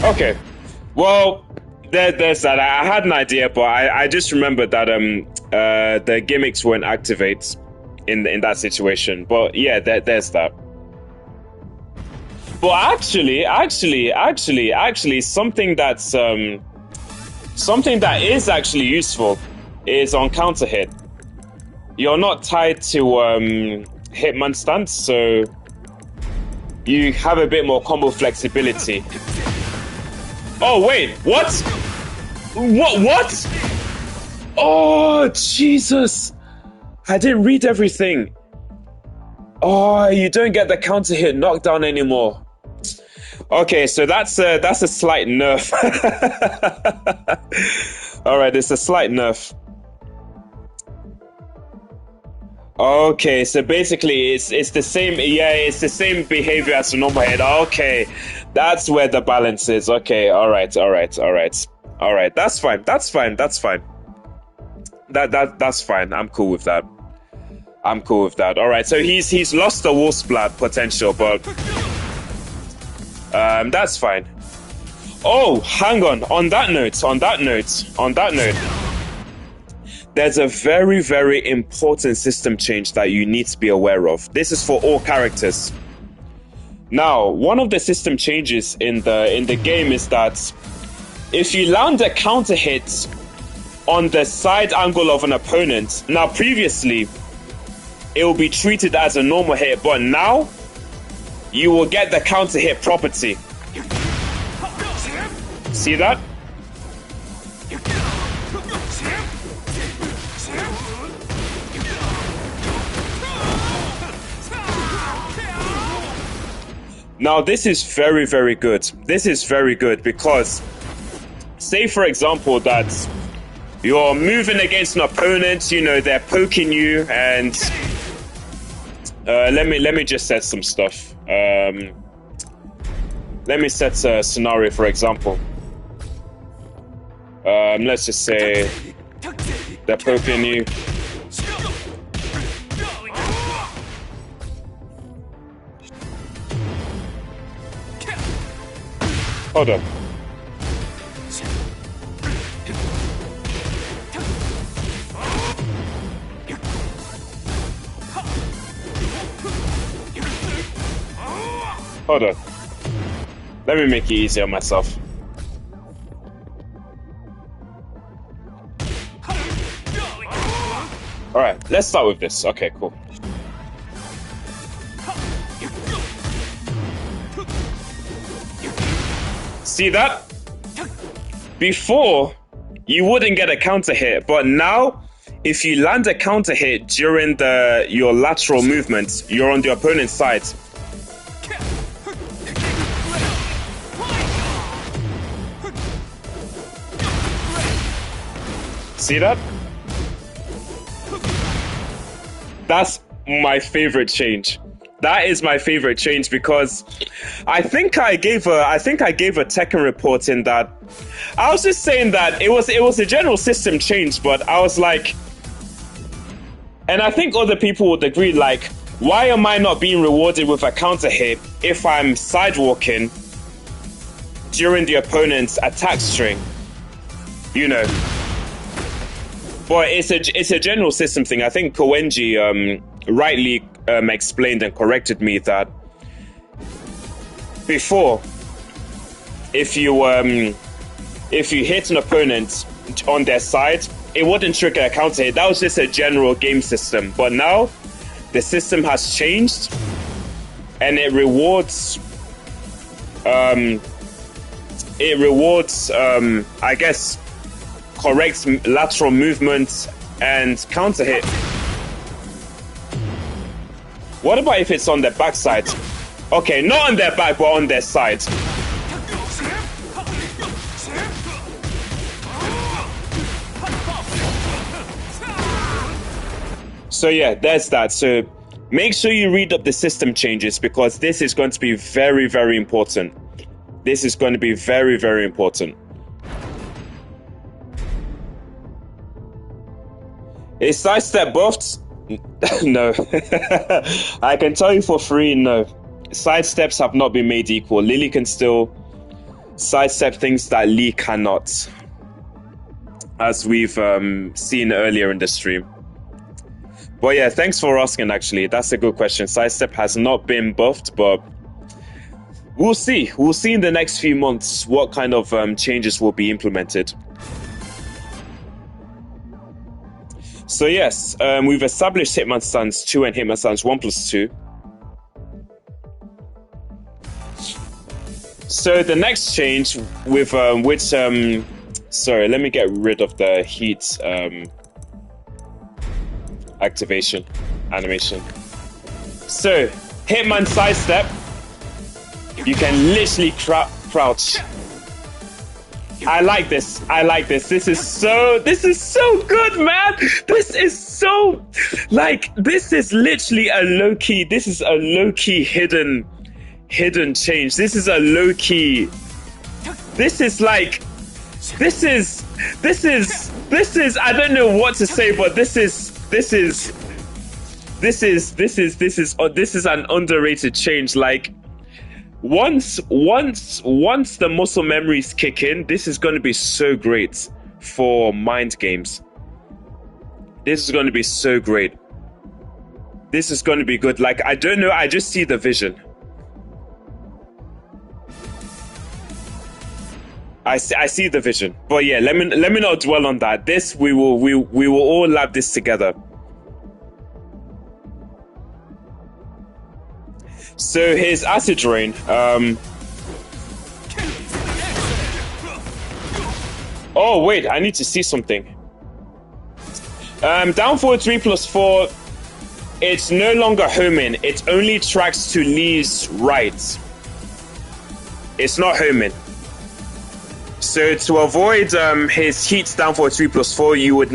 Okay, well, there's that. I had an idea, but I just remembered that the gimmicks won't activate in that situation. But yeah, there's that. But actually, something that is actually useful is on counter hit. You're not tied to Hitman stance, so you have a bit more combo flexibility. Oh wait, what? What? Oh Jesus! I didn't read everything. Oh, you don't get the counter hit knockdown anymore. Okay, so that's a slight nerf. All right, it's a slight nerf. Okay, so basically it's the same. Yeah, it's the same behavior as a normal hit. Okay, that's where the balance is. Okay, all right. That's fine. That's fine. That's fine. I'm cool with that. All right, so he's lost the wall splat potential, but that's fine. Oh, hang on. On that note, there's a very, very important system change that you need to be aware of. This is for all characters. Now, one of the system changes in the game is that if you land a counter hit on the side angle of an opponent, now previously it will be treated as a normal hit, but now you will get the counter hit property. See that? Now this is very, very good. This is very good because say for example that you're moving against an opponent, you know, they're poking you, and let me just set some stuff. Let me set a scenario, for example. Let's just say they're poking you. Hold on. Hold on. Let me make it easier on myself. Alright, let's start with this. Okay, cool. See that? Before, you wouldn't get a counter hit, but now, if you land a counter hit during your lateral movement, you're on the opponent's side. See that? That's my favorite change. That is my favorite change because I think I gave a Tekken report in that I was just saying that it was a general system change, but I was like, and I think other people would agree, like, why am I not being rewarded with a counter hit if I'm sidewalking during the opponent's attack string? You know. But it's a general system thing. I think Koenji rightly explained and corrected me that before, if you hit an opponent on their side, it wouldn't trigger a counter hit. That was just a general game system. But now the system has changed, and it rewards I guess, correct lateral movement and counter hit. What about if it's on their backside? Okay, not on their back, but on their side. So yeah, there's that. So make sure you read up the system changes because this is going to be very, very important. This is going to be very, very important. Is sidestep buffed? No. I can tell you for free, no. Sidesteps have not been made equal. Lily can still sidestep things that Lee cannot, as we've seen earlier in the stream. But yeah, thanks for asking, actually. That's a good question. Sidestep has not been buffed, but we'll see. We'll see in the next few months what kind of changes will be implemented. So yes, we've established Hitman Stance 2 and Hitman Stance 1+2. So the next change with sorry, let me get rid of the heat activation animation. So Hitman sidestep, you can literally crouch. I like this. I like this. This is so good, man. This is so, like, this is literally a low-key, this is a low-key hidden change. This is a low-key, this is like, this is, I don't know what to say, but this is an underrated change. Like, once the muscle memories kick in, this is going to be so great for mind games. This is going to be so great. This is going to be good. Like, I don't know. I just see the vision. I see the vision. But yeah, let me not dwell on that. This we will all lab this together. So his acid rain. Oh wait, I need to see something. Down forward 3+4. It's no longer homing. It only tracks to Lee's right. It's not homing. So to avoid his heat down forward 3+4, you would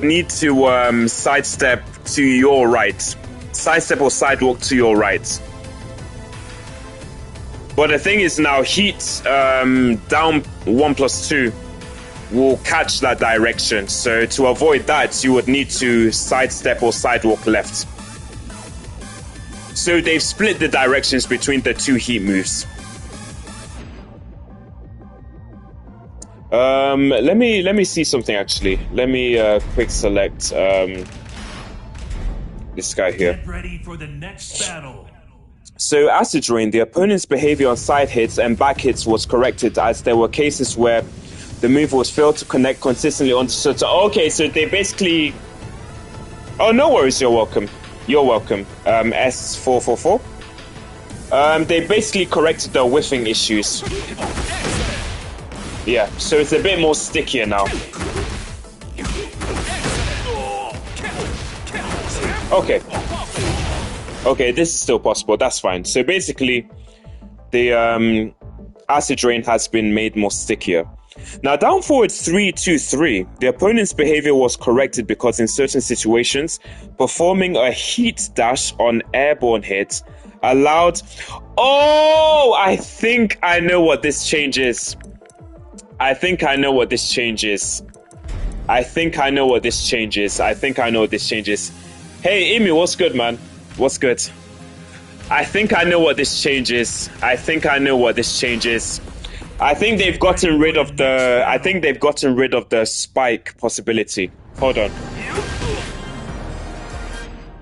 need to sidestep to your right. Sidestep or sidewalk to your right. But the thing is now, heat down 1+2 will catch that direction. So to avoid that, you would need to sidestep or sidewalk left. So they've split the directions between the two heat moves. Let me see something actually. Let me quick select this guy here. Get ready for the next battle. So acid rain, the opponent's behavior on side hits and back hits was corrected, as there were cases where the move was failed to connect consistently onto certain. Okay, so they basically. Oh, no worries. You're welcome. You're welcome. S444. They basically corrected the whiffing issues. Yeah, so it's a bit more stickier now. Okay. Okay, this is still possible. That's fine. So basically, the acid rain has been made more stickier. Now, down forward 3-2-3, the opponent's behavior was corrected because in certain situations, performing a heat dash on airborne hits allowed. Oh, I think I know what this change is. I think I know what this change is. I think I know what this change is. I think I know what this change is. Hey, Amy, what's good, man? What's good? I think I know what this change is. I think I know what this change is. I think they've gotten rid of the. I think they've gotten rid of the spike possibility. Hold on.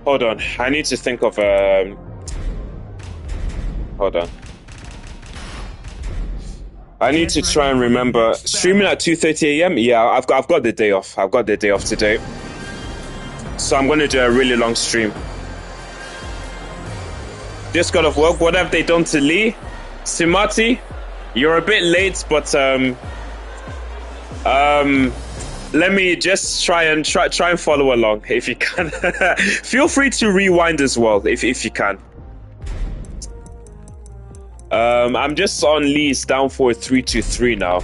Hold on. I need to think of hold on. I need to try and remember. Streaming at 2:30 a.m. Yeah, I've got the day off. I've got the day off today. So I'm going to do a really long stream. Just got off work. What have they done to Lee? Simati, you're a bit late, but let me just try and follow along if you can. Feel free to rewind as well if you can. I'm just on Lee's down forward 3-2-3 now.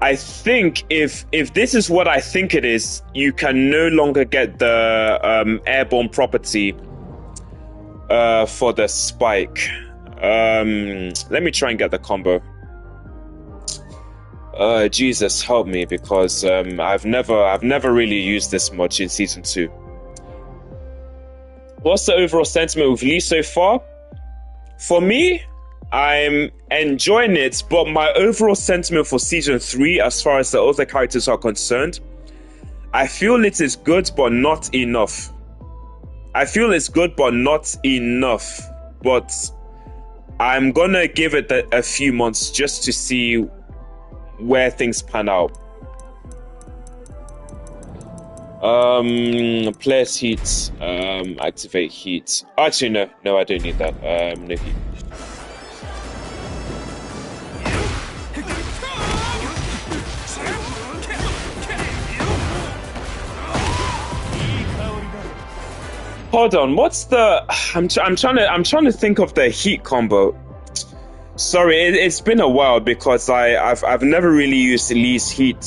I think if this is what I think it is, you can no longer get the airborne property for the spike. Let me try and get the combo. Jesus help me, because I've never really used this much in season 2. What's the overall sentiment with Lee so far? For me, I'm enjoying it, but my overall sentiment for season 3, as far as the other characters are concerned, I feel it is good, but not enough. I feel it's good, but not enough. But I'm gonna give it a few months just to see where things pan out. Players heat, activate heat. Actually, no, I don't need that. No heat. Hold on, what's the? I'm trying to think of the heat combo. Sorry, it's been a while because I've never really used Lee's heat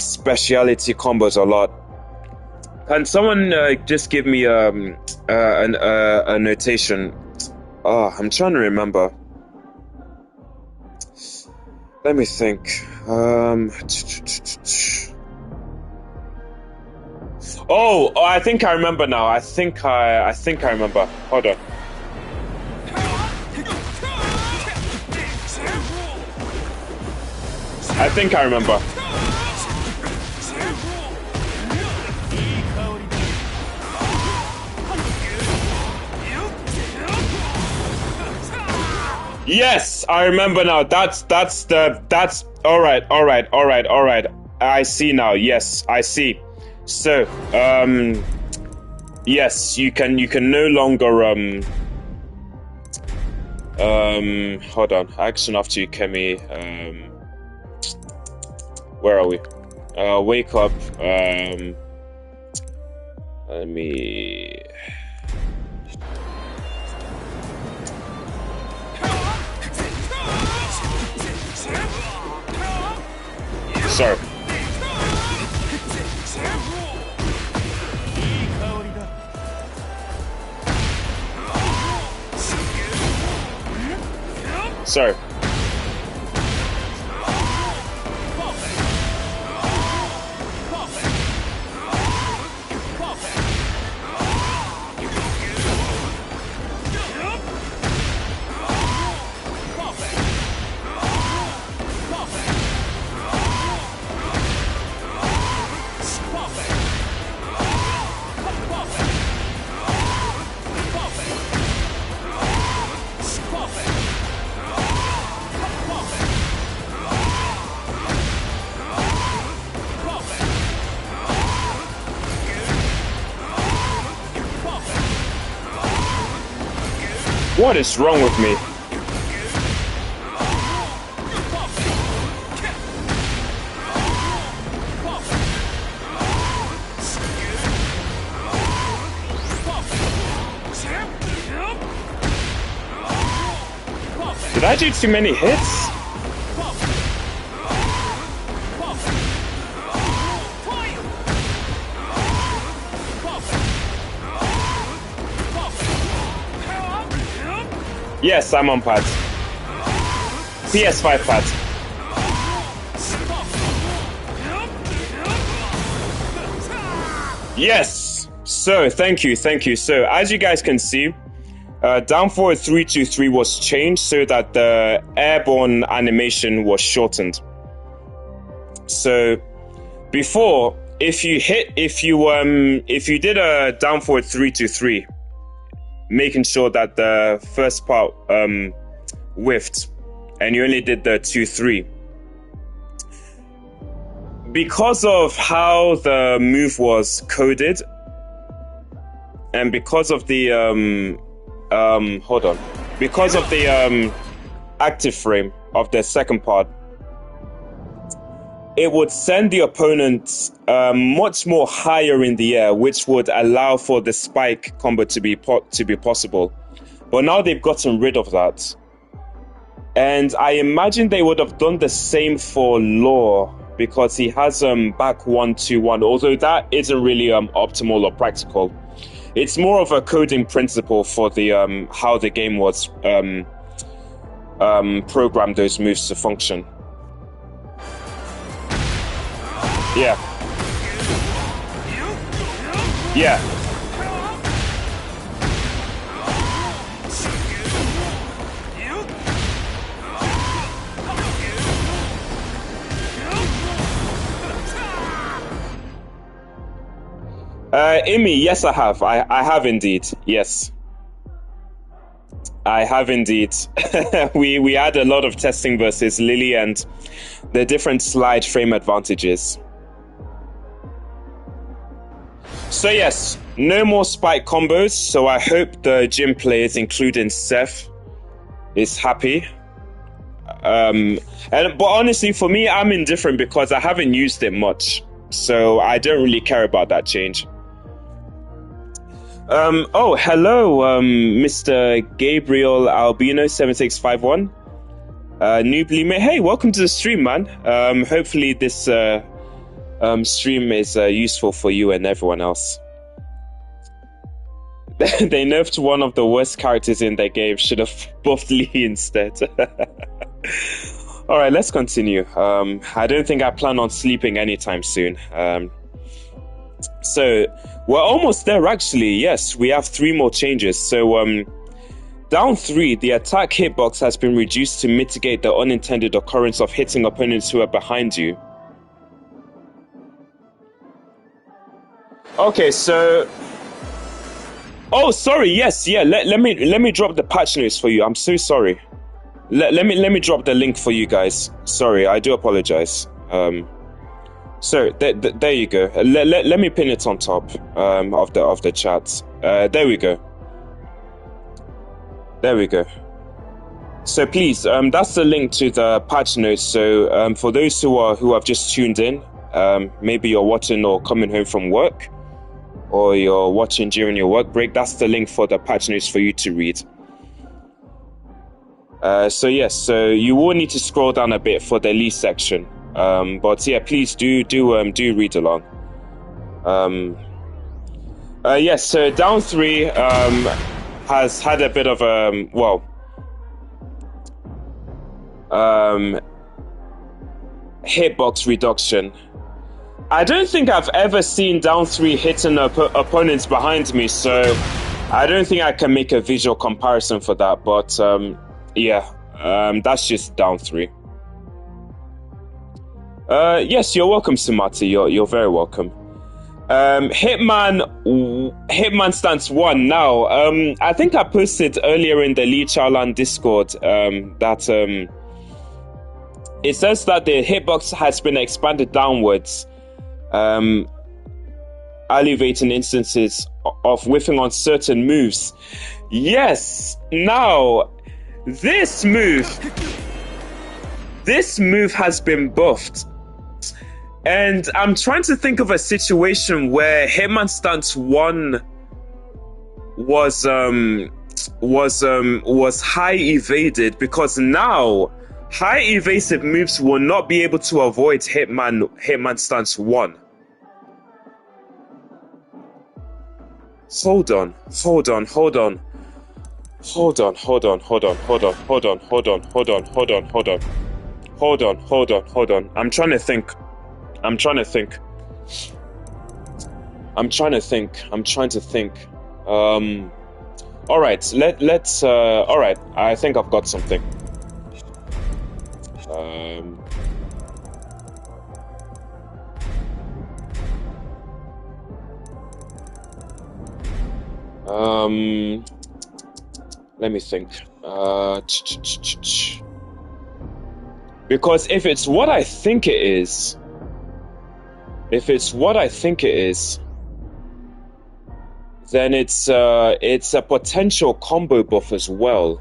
speciality combos a lot. Can someone just give me a notation? Oh, I'm trying to remember. Let me think. Oh, I think I remember now. I think I remember. Hold on. I think I remember. Yes, I remember now. That's all right. I see now. Yes, I see. So, yes, you can no longer hold on. Action after you, Kemi. Where are we? Wake up. Let me. Sorry. Sorry. What is wrong with me? Did I do too many hits? Yes, I'm on pads. PS5 pads. Yes. So, thank you. So, as you guys can see, down forward 323 was changed so that the airborne animation was shortened. So, before, if you did a down forward 323, making sure that the first part whiffed and you only did the 2-3. Because of how the move was coded and because of the because of the active frame of the second part, it would send the opponent much more higher in the air, which would allow for the spike combo to be possible. But now they've gotten rid of that. And I imagine they would have done the same for Law, because he has back 1-2-1, although that isn't really optimal or practical. It's more of a coding principle for the how the game was programmed those moves to function. Yeah. Imi, yes, I have. I have indeed. Yes. I have indeed. we had a lot of testing versus Lily and the different slide frame advantages. So yes, no more spike combos. So I hope the gym players, including Seth, is happy. But honestly, for me, I'm indifferent because I haven't used it much, so I don't really care about that change. Oh, hello, Mr. Gabriel Albino 7651. Noobly mate, hey, welcome to the stream, man. Hopefully this stream is useful for you and everyone else. They nerfed one of the worst characters in their game. Should have buffed Lee instead. All right, let's continue. I don't think I plan on sleeping anytime soon. So we're almost there, actually. Yes, we have 3 more changes. So Down 3, the attack hitbox has been reduced to mitigate the unintended occurrence of hitting opponents who are behind you. Okay, so... Oh, sorry, yes, yeah, let me drop the patch notes for you. I'm so sorry. Let me drop the link for you guys. Sorry, I do apologize. So there you go. Let me pin it on top of the chat. There we go. There we go. So please, that's the link to the patch notes. So for those who have just tuned in, maybe you're watching or coming home from work, or you're watching during your work break, that's the link for the patch notes for you to read. So yes, so you will need to scroll down a bit for the Lee section. But yeah, please do read along. Yes, so down 3 has had a bit of hitbox reduction. I don't think I've ever seen down 3 hitting opponents behind me, so I don't think I can make a visual comparison for that. But yeah, that's just down 3. Yes, you're welcome, Sumati. You're very welcome. Hitman stance 1 now. I think I posted earlier in the Lee Chaolan Discord that it says that the hitbox has been expanded downwards, alleviating instances of whiffing on certain moves. Yes, now this move has been buffed. And I'm trying to think of a situation where Hitman stance 1 was high evaded, because now high evasive moves will not be able to avoid Hitman stance 1. Hold on. I'm trying to think. All right, let's all right, I think I've got something. Let me think. Because if it's what I think it is, then it's a potential combo buff as well.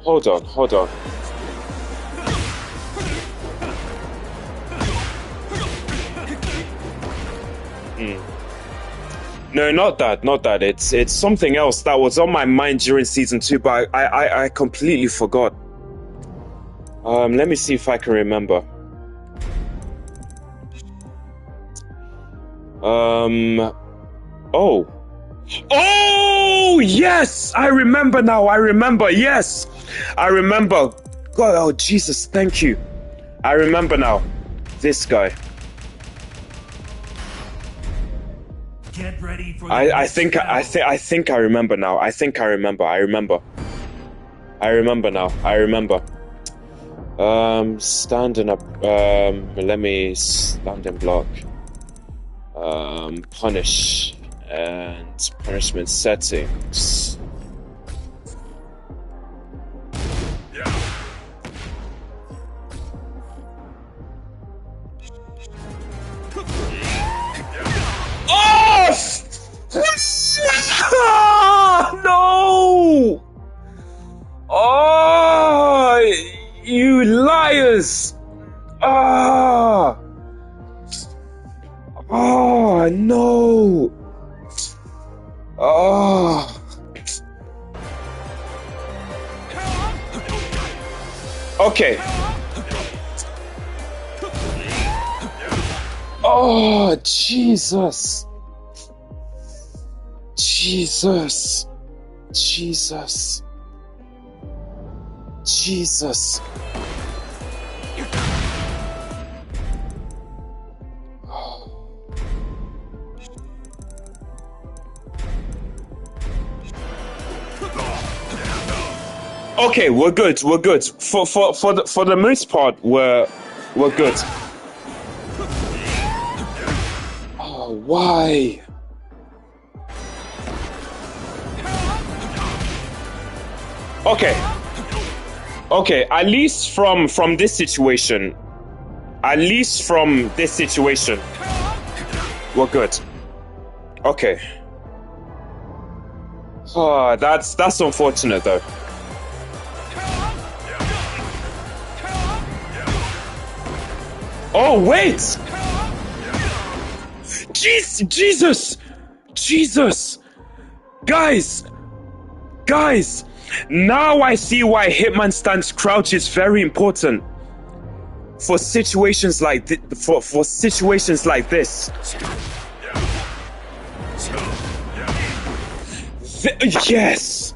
Hold on. No, not that. It's something else that was on my mind during season 2, but I completely forgot. Let me see if I can remember. Oh, yes! I remember now. Yes! I remember. God, oh, Jesus, thank you. I remember now. This guy. Get ready for the I think I remember now. I remember now. Standing up. Let me stand and block. Punish and punishment settings. No! Oh, you liars! Oh, no! Oh. Okay. Oh, Jesus. Okay, we're good. We're good. For the most part, we're good. Oh, why? Okay. Okay, at least from this situation. At least from this situation. We're good. Okay. Oh, that's unfortunate though. Oh wait! Jesus! Guys! Now I see why Hitman stance crouch is very important for situations like for situations like this. Yes,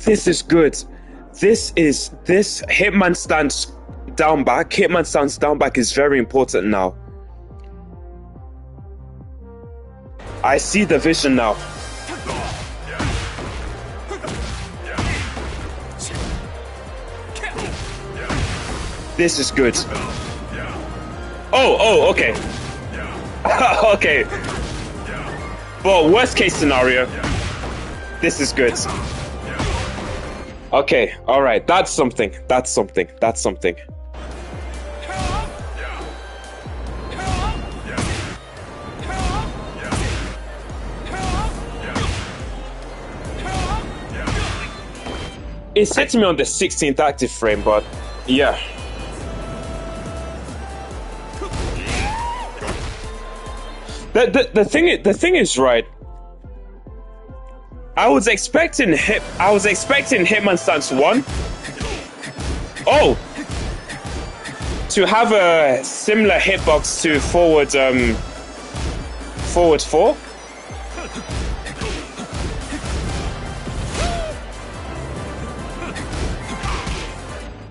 this is good. This Hitman stance down back. Hitman stance down back is very important now. I see the vision now. This is good. Oh, okay. Okay. But worst case scenario, this is good. Okay, alright, that's something. It's hitting me on the 16th active frame, but yeah. The thing is right. I was expecting Hitman stance 1. Oh, to have a similar hitbox to forward 4.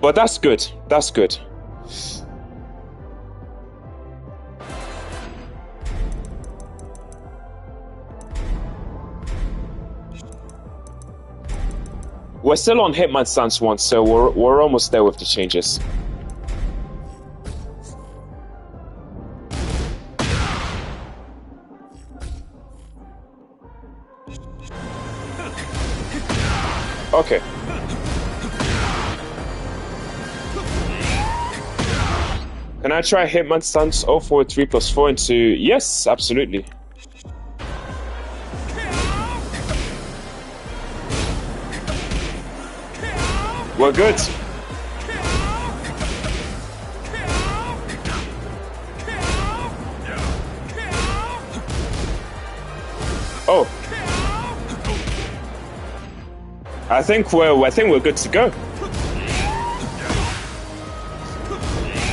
But that's good. That's good. We're still on Hitman stance 1, so we're almost there with the changes. Okay. Can I try Hitman stance 0 forward 3 plus 4 into... Yes, absolutely. We're good. Oh. I think we're good to go.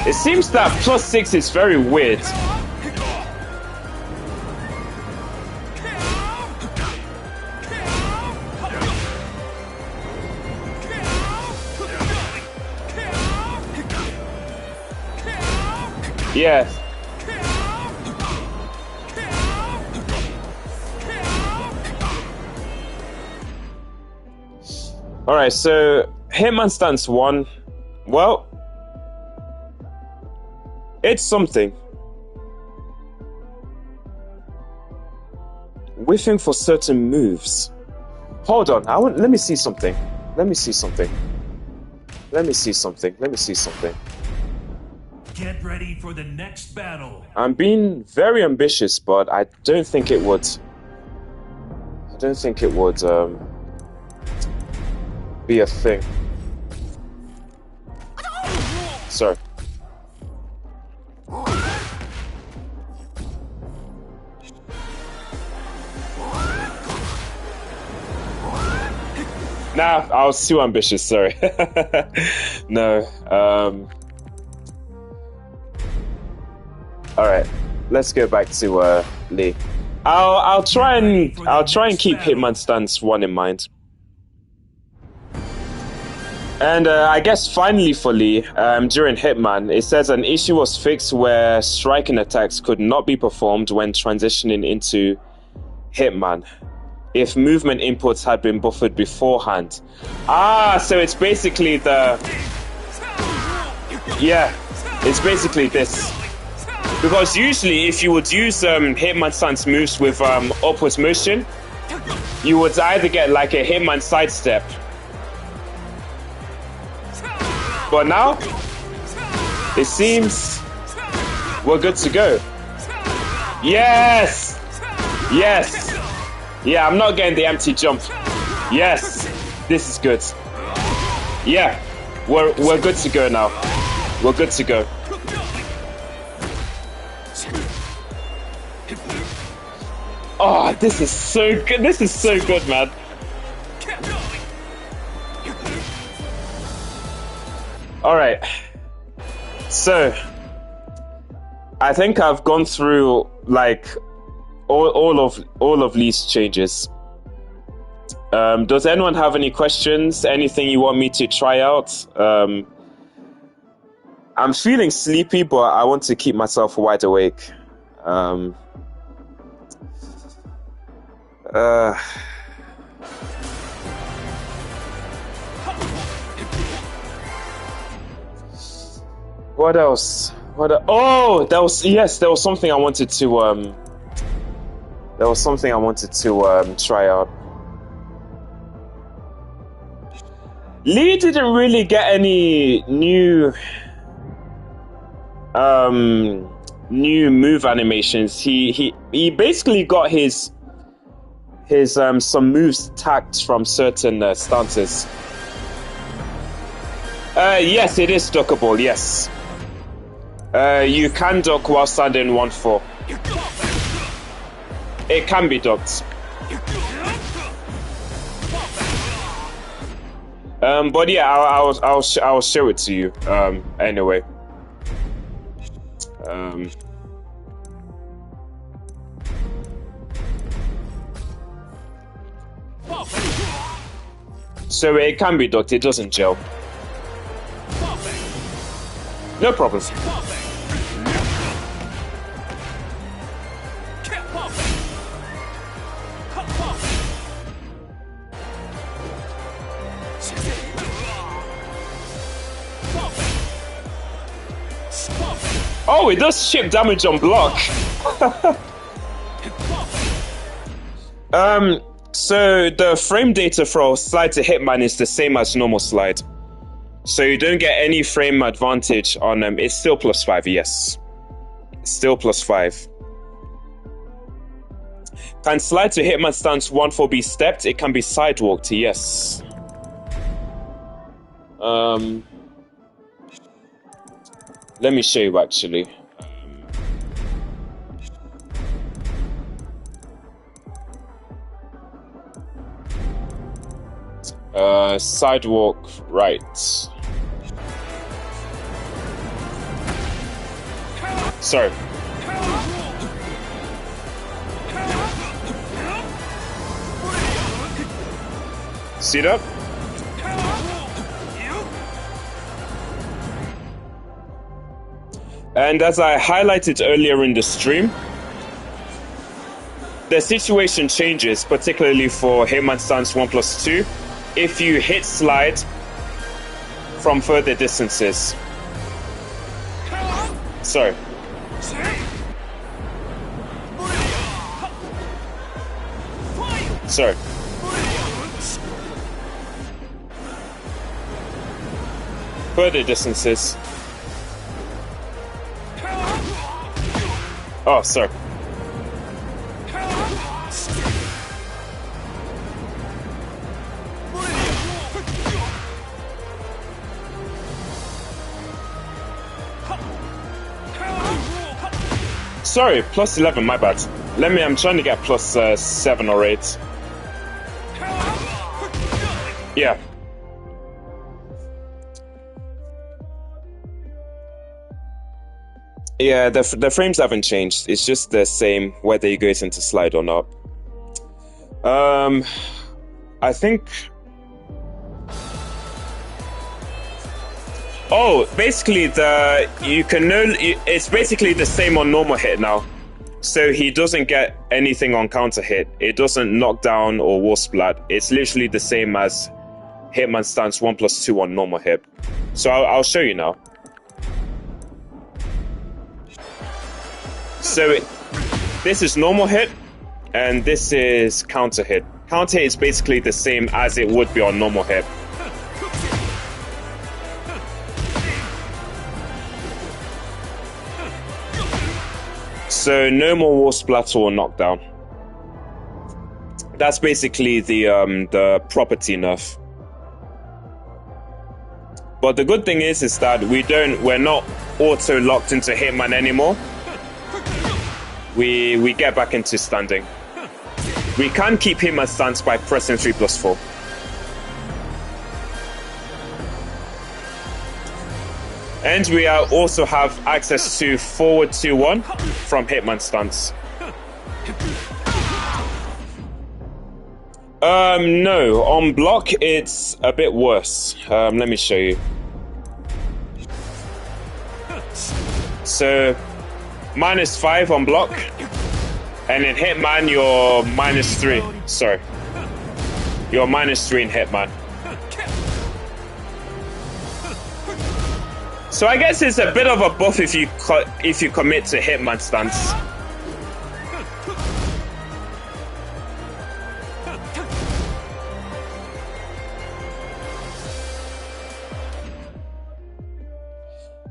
It seems that +6 is very weird. Yeah. Alright, so Hitman stance 1. Well, it's something. Whiffing for certain moves. Hold on, let me see something. Get ready for the next battle. I'm being very ambitious, but I don't think it would. Be a thing. Sorry. Nah, I was too ambitious, sorry. No, alright, let's go back to Lee. I'll try and keep Hitman stance 1 in mind. And I guess finally for Lee, during Hitman, it says an issue was fixed where striking attacks could not be performed when transitioning into Hitman. if movement inputs had been buffered beforehand. Ah, so it's basically the... Yeah, it's basically this. Because usually if you would use Hitman stance moves with upwards motion, you would either get like a Hitman sidestep. But now, it seems we're good to go. Yes! Yes! Yeah, I'm not getting the empty jump. Yes! This is good. Yeah, we're good to go now. We're good to go. Oh, this is so good. This is so good, man. All right. So, I think I've gone through like all of Lee's changes. Does anyone have any questions? Anything you want me to try out? I'm feeling sleepy, but I want to keep myself wide awake. What else? Oh, there was something I wanted to try out. Lee didn't really get any new move animations. He basically got his some moves tacked from certain stances. Yes, it is duckable. Yes, you can duck while standing 1-4. It can be ducked. But yeah, I'll show it to you. Anyway. So it can be ducked. It doesn't gel. No problem. Oh, it does ship damage on block. So the frame data for slide to Hitman is the same as normal slide. So you don't get any frame advantage on it's still +5, yes. Still +5. Can slide to Hitman stance 1-4 be stepped? It can be sidewalked, yes. Let me show you actually. Sidewalk right. Sorry. See that? And as I highlighted earlier in the stream, the situation changes, particularly for Hitman stance 1+2, if you hit slide from further distances. Sorry. Sorry. Further distances. Oh, sorry. Sorry, +11, my bad. I'm trying to get +7 or 8. Yeah. Yeah, the frames haven't changed. It's just the same whether you go into slide or not. I think... Oh, basically it's basically the same on normal hit now. So he doesn't get anything on counter hit. It doesn't knock down or wall splat. It's literally the same as Hitman stance 1+2 on normal hit. So I'll show you now. So this is normal hit, and this is counter hit. Counter hit is basically the same as it would be on normal hit. So no more wall splatter or knockdown. That's basically the property nerf. But the good thing is that we're not auto locked into Hitman anymore. We get back into standing. We can keep Hitman stance by pressing 3+4. And we also have access to forward 2-1 from Hitman stance. No, on block it's a bit worse. Let me show you. So -5 on block, and in Hitman you're -3. Sorry, you're -3 in Hitman. So I guess it's a bit of a buff if you commit to Hitman stance.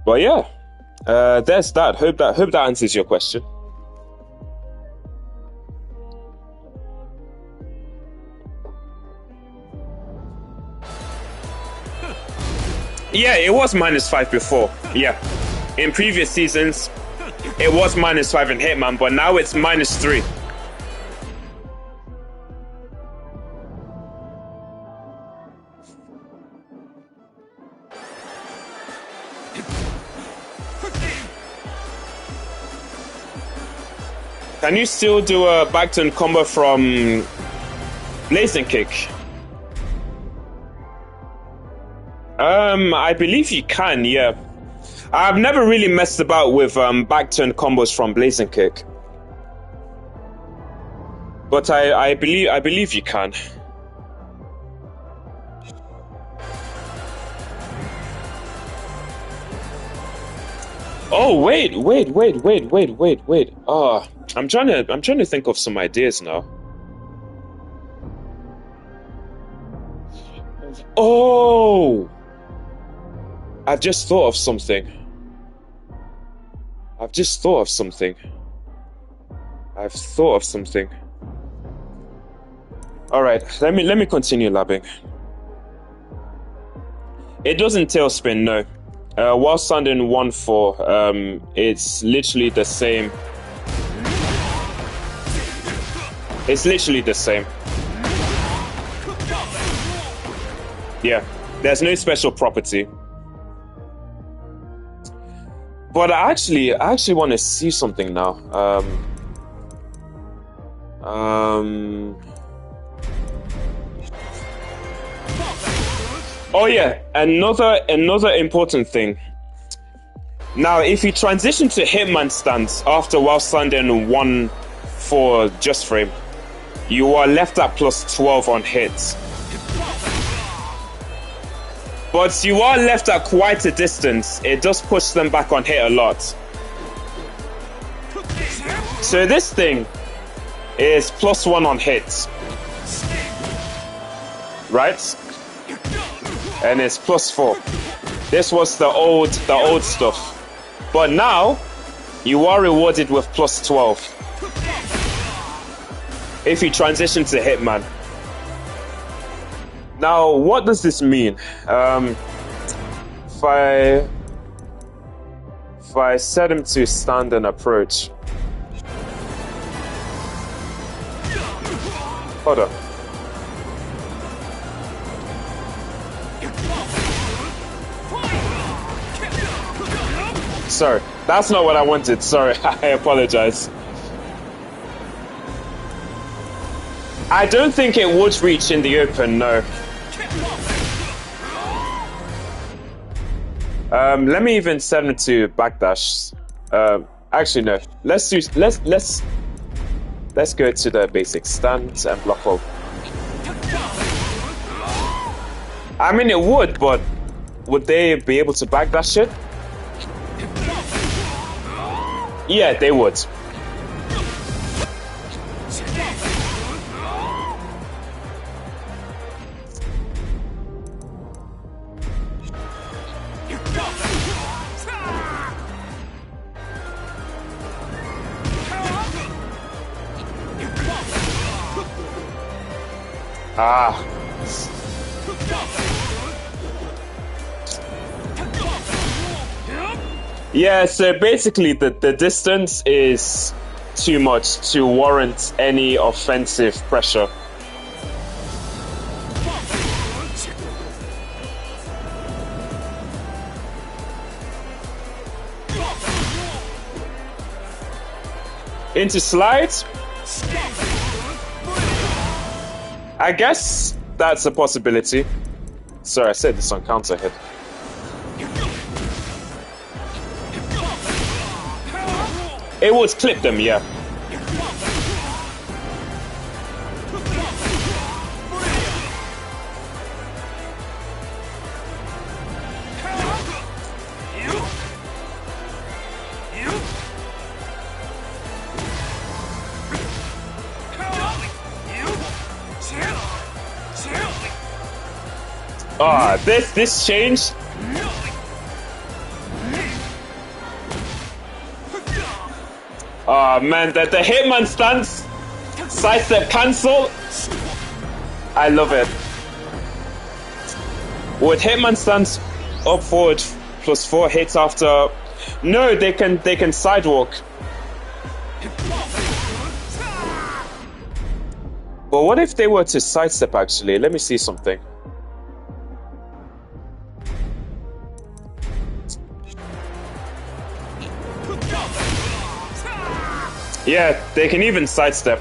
But yeah, there's that. Hope that answers your question. Yeah, it was -5 before. Yeah, in previous seasons, it was -5 in Hitman, but now it's -3. Can you still do a back turn combo from Blazing Kick? I believe you can, yeah. I've never really messed about with back turn combos from Blazing Kick, but I believe you can. Oh wait. Oh, I'm trying to think of some ideas now. Oh, I've just thought of something. I've thought of something. All right, let me continue labbing. It doesn't tailspin, no. While standing 1-4, it's literally the same. It's literally the same. Yeah, there's no special property. But I actually want to see something now. Oh yeah, another important thing. Now, if you transition to Hitman stance after while standing 1-4 just frame, you are left at +12 on hits. But you are left at quite a distance. It does push them back on hit a lot. So this thing is +1 on hits, right? And it's +4. This was the old stuff. But now you are rewarded with +12 if you transition to Hitman. Now, what does this mean? If I set him to stand and approach. Hold on. Sorry, that's not what I wanted. Sorry, I apologize. I don't think it would reach in the open, no. Let me even set him to backdash. Actually, no. Let's go to the basic stance and block hold. I mean, it would, but would they be able to back that shit? Yeah, they would. Ah. Yeah, so basically the distance is too much to warrant any offensive pressure. Into slides? I guess that's a possibility. Sorry, I said this on counter hit. It would clip them, yeah. Ah, this changed. Oh man, the Hitman stance, sidestep cancel. I love it. With Hitman stance up forward +4 hits after. No, they can sidewalk. But what if they were to sidestep actually? Let me see something. Yeah, they can even sidestep.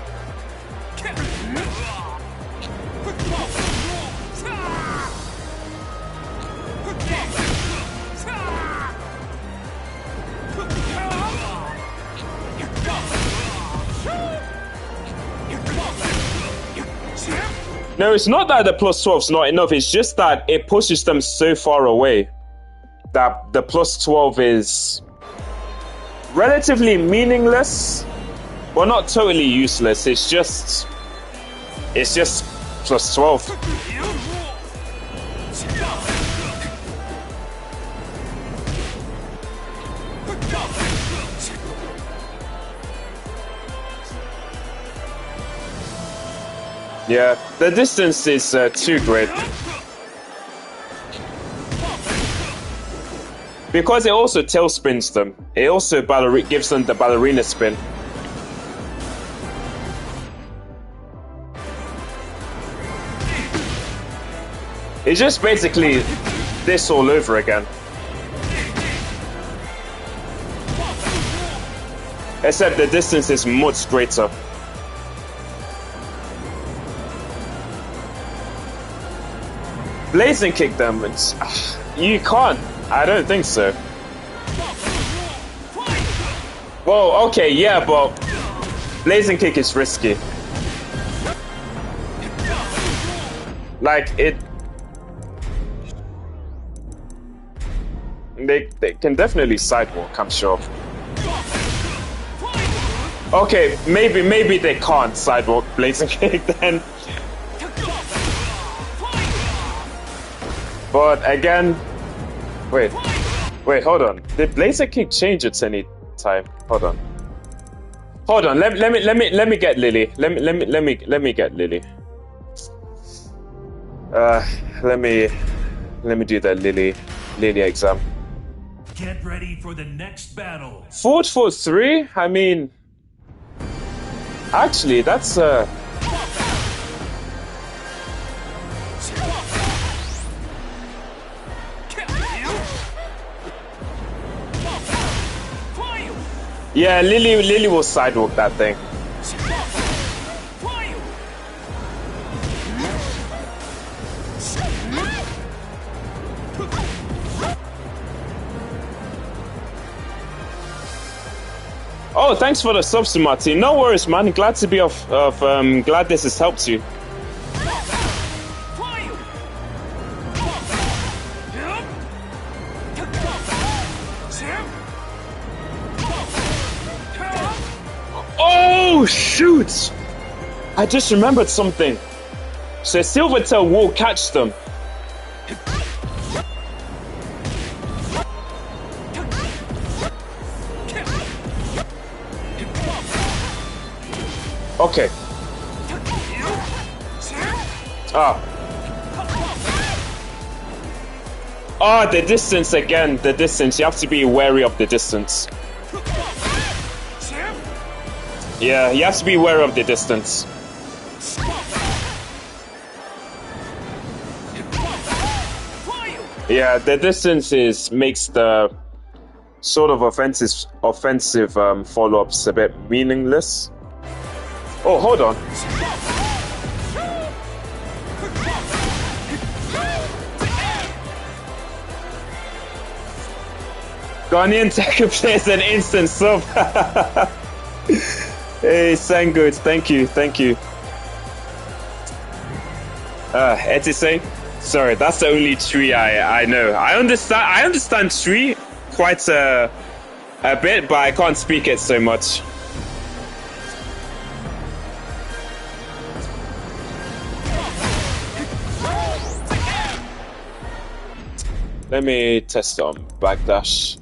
No, it's not that the +12's not enough, it's just that it pushes them so far away that the +12 is relatively meaningless. Well, not totally useless, it's just +12. Yeah, the distance is too great. Because it also tail spins them. It also gives them the ballerina spin. It's just basically this all over again. Except the distance is much greater. Blazing kick them, you can't. I don't think so. Well, okay, yeah, but blazing kick is risky. Like, they can definitely sidewalk, I'm sure. Okay, maybe they can't sidewalk blazing kick then. But again, wait, hold on. Did blazer kick change at any time? Hold on. Let me get Lily. Let me get Lily. Let me do that Lily exam. Get ready for the next battle. 4-4-3? I mean, actually, that's yeah, Lily will sidewalk that thing. Oh, thanks for the subs, Martin. No worries, man. Glad to be glad this has helped you. Oh, shoot! I just remembered something. So Silvertail will catch them. Okay. The distance again. The distance. You have to be wary of the distance. Yeah, you have to be wary of the distance. Yeah, the distance makes the sort of offensive follow-ups a bit meaningless. Oh, hold on. Ghanaian Tekken plays an instant sub. Hey, Sangood, thank you. Etise? Sorry, that's the only tree I know. I understand tree quite a bit, but I can't speak it so much. Let me test it on backdash.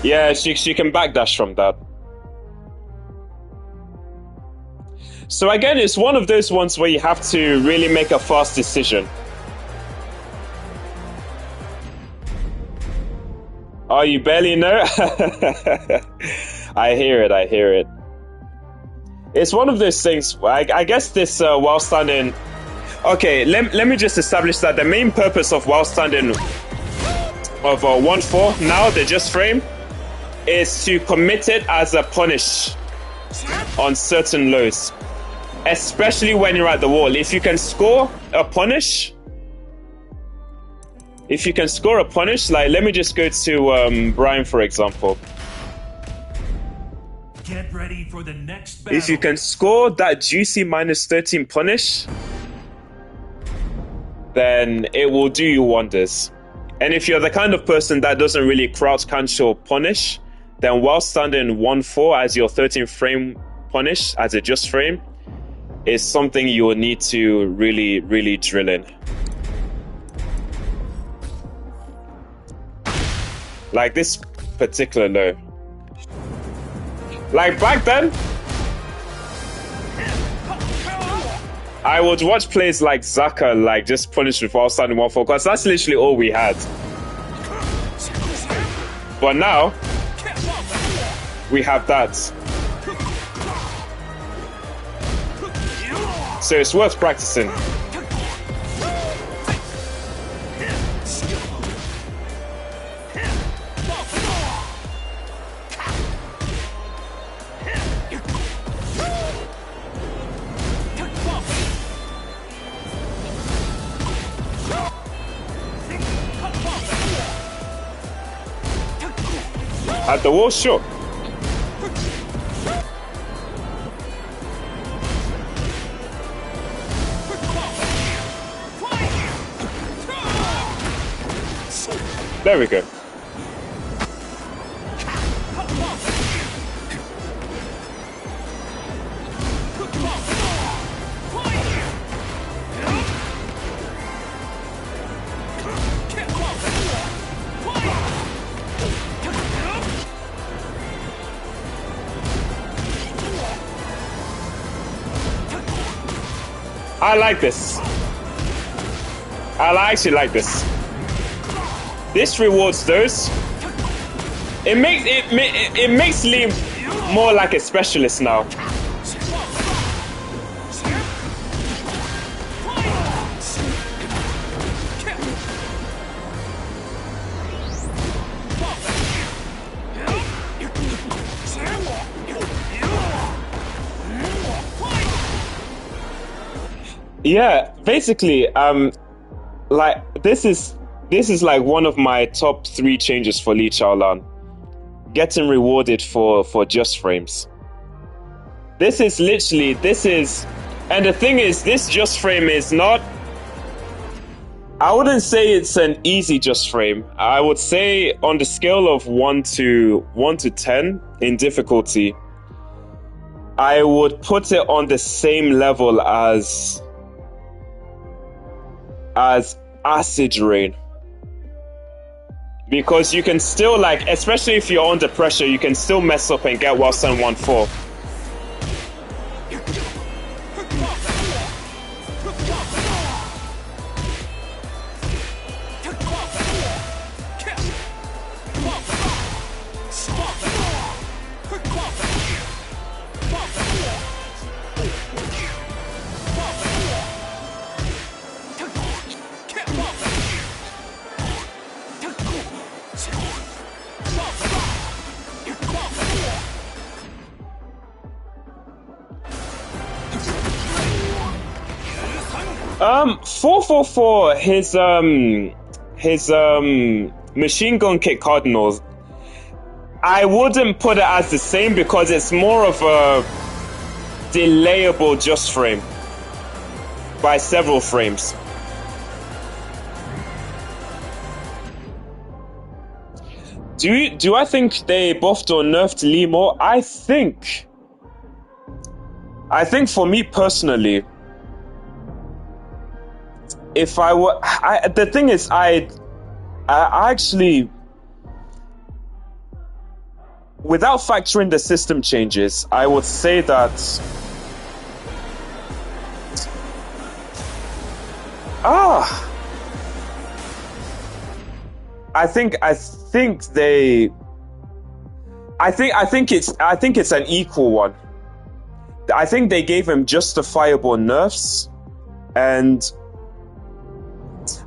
Yeah, she can backdash from that. So again, it's one of those ones where you have to really make a fast decision. Oh, you barely know? I hear it. It's one of those things. I guess this while standing. Okay, let me just establish that the main purpose of while standing of 1-4 now the just frame is to commit it as a punish on certain lows, especially when you're at the wall. If you can score a punish, like let me just go to Brian for example. Get ready for the next battle. If you can score that juicy -13 punish, then it will do you wonders. And if you're the kind of person that doesn't really crouch cancel punish, then while standing 1-4 as your 13th frame punish, as a just frame, is something you will need to really drill in. Like this particular low. Like back then, I would watch plays like Zaka, like just punish with while standing 1-4, because that's literally all we had. But now, we have that. So it's worth practicing. At the wall, sure. There we go. I like this. I actually like this. This rewards those. It makes Lee more like a specialist now. Yeah, basically, like this is like one of my top 3 changes for Lee Chaolan. Getting rewarded for just frames. This is literally, and the thing is, this just frame is not, I wouldn't say it's an easy just frame. I would say on the scale of 1 to 10 in difficulty, I would put it on the same level as Acid Rain. Because you can still, like, especially if you're under pressure, you can still mess up and get Wilson 1-4. Um, 444, his machine gun kick cardinals, I wouldn't put it as the same because it's more of a delayable just frame by several frames. Do I think they buffed or nerfed Lee more? I think for me personally, if I were, the thing is, I actually, without factoring the system changes, I would say that I think it's an equal one. I think they gave him justifiable nerfs, and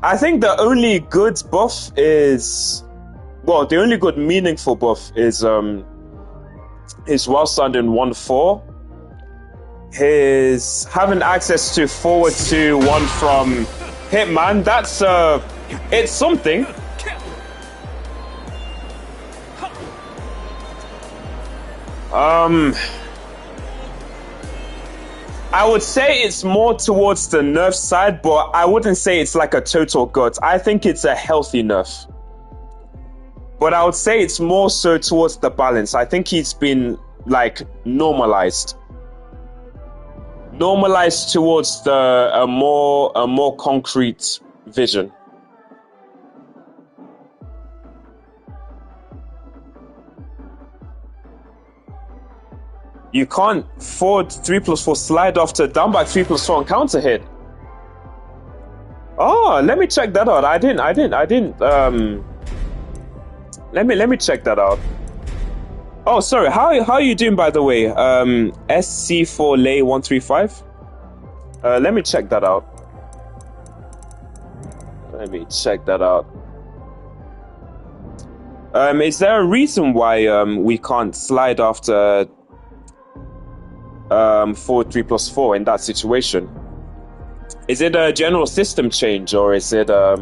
I think the only good buff is, well, the only good meaningful buff is his well standing 1-4. His having access to forward 2-1 from Hitman, that's it's something. I would say it's more towards the nerf side, but I wouldn't say it's like a total gut. I think it's a healthy nerf. But I would say it's more so towards the balance. I think he's been, like, normalized. Normalized towards a more concrete vision. You can't forward 3+4 slide after down back 3+4 and counter hit. Oh, let me check that out. I didn't let me check that out. Oh, sorry. How are you doing, by the way? SC4 Lay 135. Let me check that out. Is there a reason why we can't slide after forward 3+4 in that situation? Is it a general system change, or is it a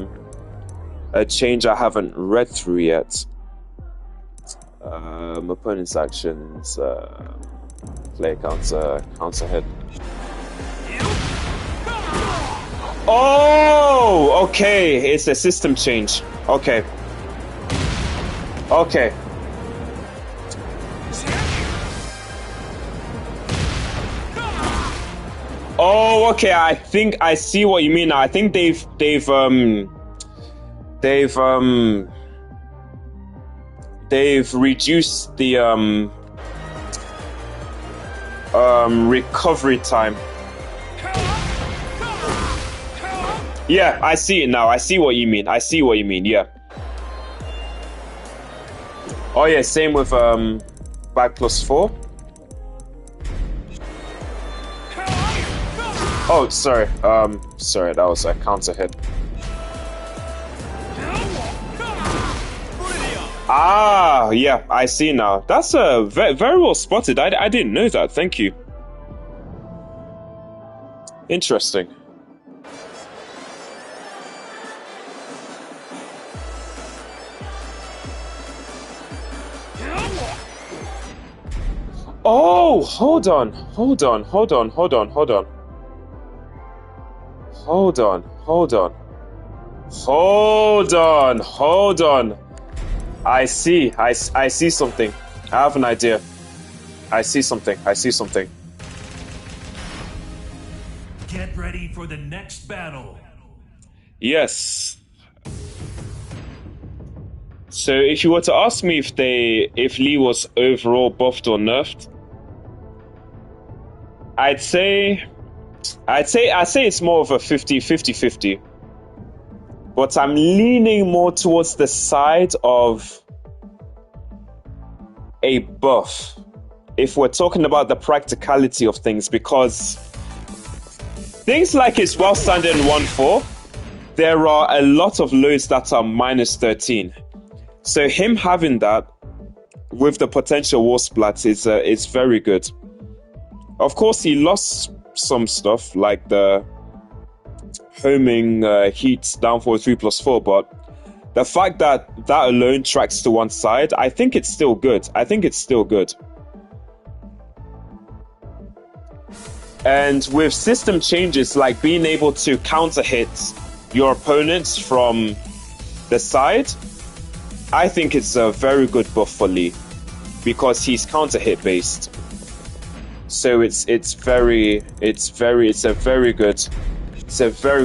change I haven't read through yet? Opponent's actions, play counter hit. Oh, okay, it's a system change. Okay. Oh, okay. I think I see what you mean now. I think they've reduced the recovery time. Yeah, I see it now. I see what you mean. Yeah. Oh yeah, same with back +4. Oh, sorry. Sorry, that was a counter hit. Ah, yeah, I see now. That's very well spotted. I didn't know that. Thank you. Interesting. Oh, hold on. Hold on. Hold on. Hold on. Hold on. Hold on. Hold on. Hold on. Hold on. I see. I see something. I have an idea. I see something. I see something. Get ready for the next battle. Yes. So if you were to ask me if Lee was overall buffed or nerfed, I'd say it's more of a 50-50. But I'm leaning more towards the side of a buff if we're talking about the practicality of things, because things like his well standard 1-4, there are a lot of loads that are -13. So him having that with the potential war splat is very good. Of course, he lost some stuff like the homing heat down for 3+4, but the fact that alone tracks to one side, I think it's still good. And with system changes like being able to counter hit your opponents from the side, I think it's a very good buff for Lee because he's counter hit based. So it's a very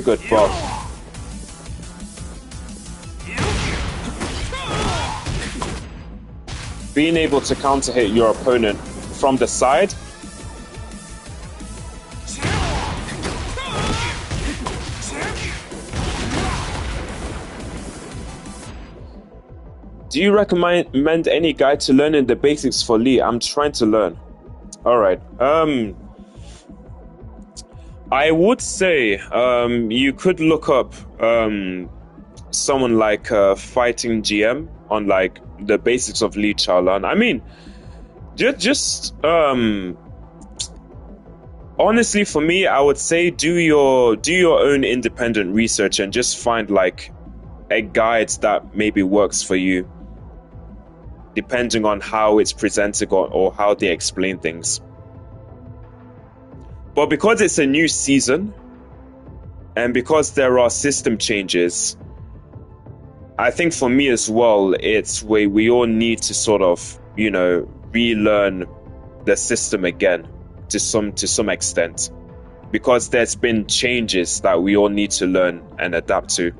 good buff. Being able to counter hit your opponent from the side, do you recommend any guide to learning the basics for Lee? I'm trying to learn. All right. I would say you could look up someone like Fighting GM on like the basics of Lee Chaolan. I mean, just honestly, for me, I would say do your own independent research and just find like a guide that maybe works for you, depending on how it's presented or how they explain things. But because it's a new season, and because there are system changes, I think for me as well, it's where we all need to sort of, relearn the system again to some extent, because there's been changes that we all need to learn and adapt to.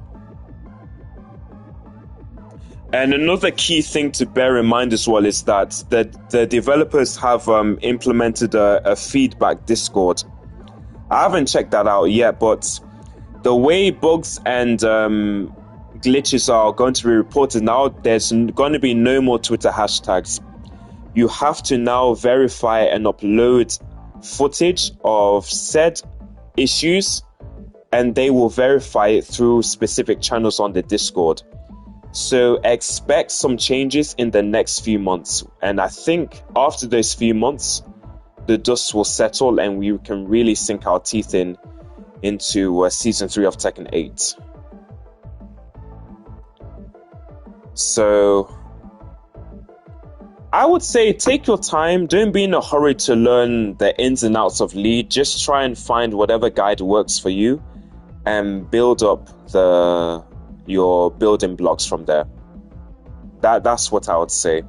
And another key thing to bear in mind as well is that the developers have implemented a feedback Discord. I haven't checked that out yet, but the way bugs and glitches are going to be reported now, there's going to be no more Twitter hashtags. You have to now verify and upload footage of said issues, and they will verify it through specific channels on the Discord. So expect some changes in the next few months. And I think after those few months, the dust will settle and we can really sink our teeth into Season 3 of Tekken 8. So I would say take your time. Don't be in a hurry to learn the ins and outs of Lee. Just try and find whatever guide works for you and build up your building blocks from there. That's what I would say.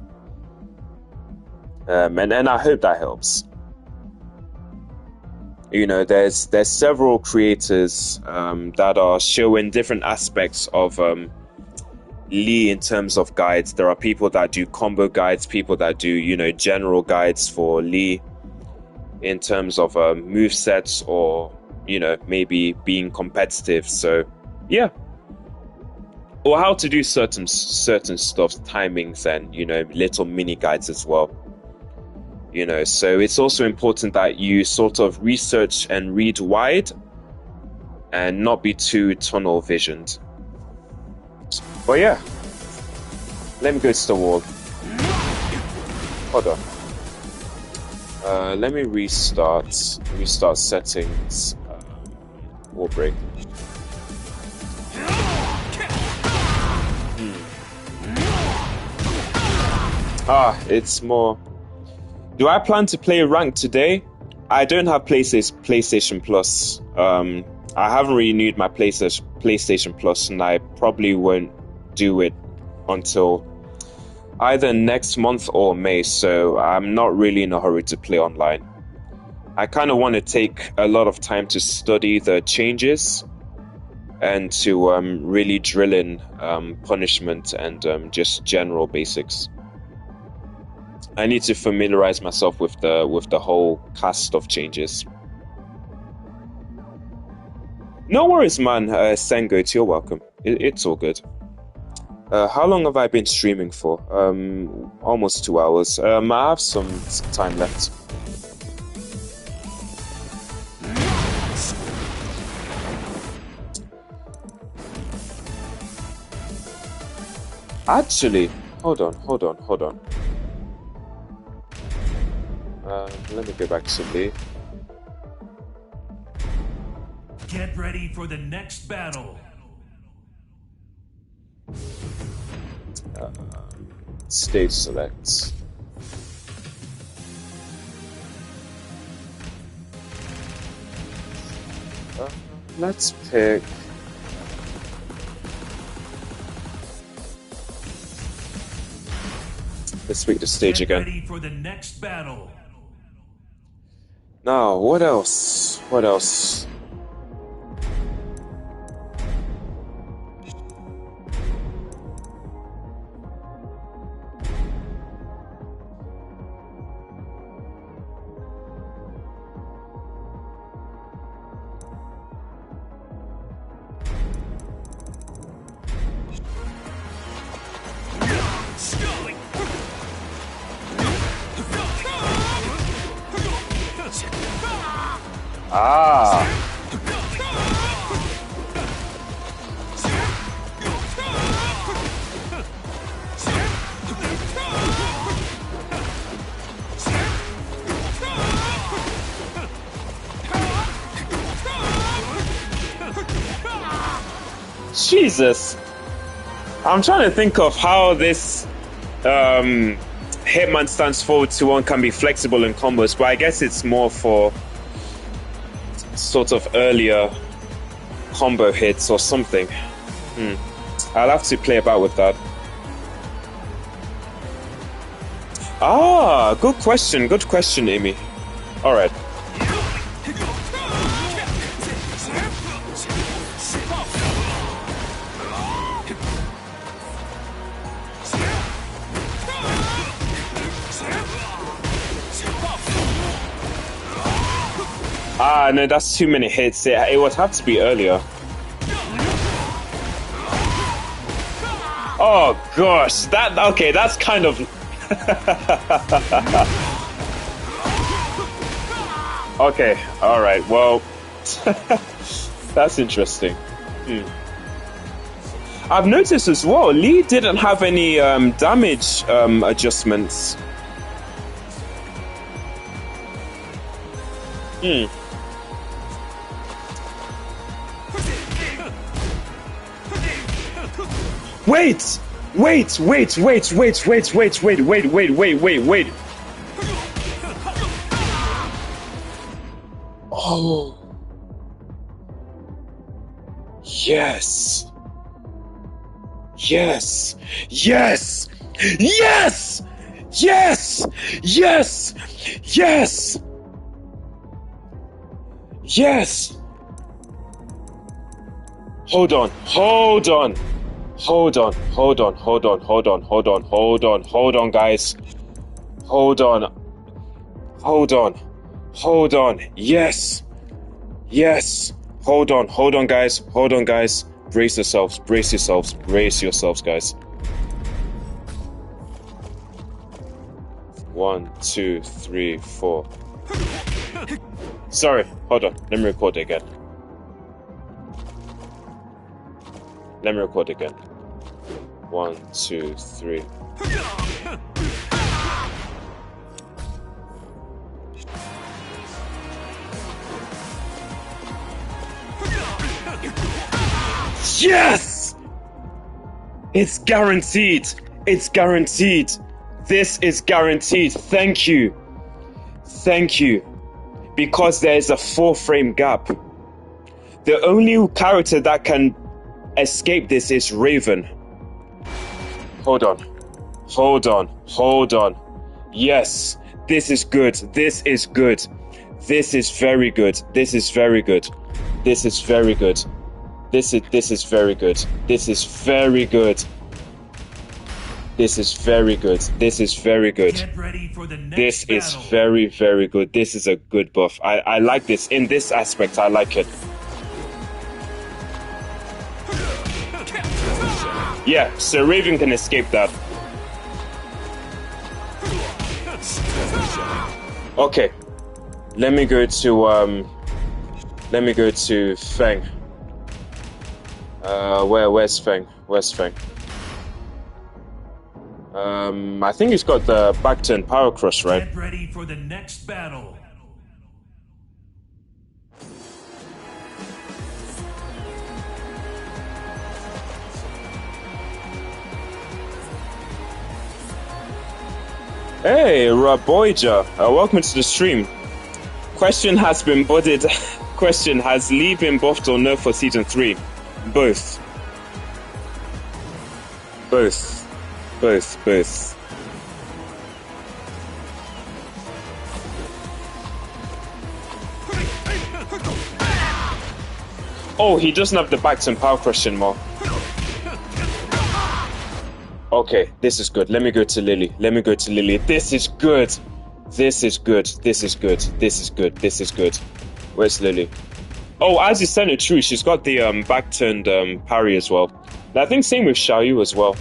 And I hope that helps. There's several creators that are showing different aspects of Lee in terms of guides. There are people that do combo guides, people that do, general guides for Lee in terms of move sets or, maybe being competitive. So, yeah. Or how to do certain stuff, timings, and little mini guides as well. So it's also important that you sort of research and read wide, and not be too tunnel visioned. But yeah, let me go to the wall. Hold on. Let me restart settings. Wall break. It's more. Do I plan to play ranked today? I don't have PlayStation Plus. I haven't renewed my PlayStation Plus, and I probably won't do it until either next month or May, so I'm not really in a hurry to play online. I kind of want to take a lot of time to study the changes and to really drill in punishment and just general basics. I need to familiarize myself with the whole cast of changes. No worries, man. Sengoat, you're welcome. It's all good. How long have I been streaming for? Almost 2 hours. I have some time left. Actually, hold on. Let me go back to Lee. Get ready for the next battle. Stage select. Let's pick. Let's pick the stage again. Get ready for the next battle. Now, what else? What else? Ah. Jesus. I'm trying to think of how this Hitman stance forward to one can be flexible in combos, but I guess it's more for sort of earlier combo hits or something. I'll have to play about with that. Ah, good question, Amy. Alright. Ah, no, that's too many hits. It would have to be earlier. Oh gosh, okay, that's kind of okay, alright, well that's interesting. I've noticed as well, Lee didn't have any damage adjustments. Wait! Oh. Yes. Yes. Yes. Yes. Yes. Yes. Yes. Yes. Hold on, guys. Hold on. Yes. Hold on, guys. Brace yourselves, guys. 1, 2, 3, 4. Sorry, hold on. Let me record it again. 1, 2, 3. Yes! It's guaranteed. This is guaranteed. Thank you. Thank you. Because there's a 4-frame gap. The only character that can escape this is Raven. Hold on. Hold on. Hold on. Yes. This is good. This is good. This is very good. This is very good. This is very good. This is very good. This is very good. This is very good. This is very good. Get ready for the next This is battle. very, very good. This is a good buff. I like this. In this aspect, I like it. Yeah, so Raven can escape that. Okay. Let me go to Feng. Where's Feng? Where's Feng? I think he's got the back turn power crush, right? Get ready for the next battle. Hey, Raboija, welcome to the stream. Question has been budded. Question, has Lee been buffed or nerfed for season 3? Both. Both. Both. Both. Oh, he doesn't have the back turn power crush anymore. Okay, this is good. Let me go to Lily. Let me go to Lily. This is good. This is good. This is good. This is good. This is good. Where's Lily? Oh, as you said it true, she's got the back turned parry as well. And I think same with Xiaoyu as well.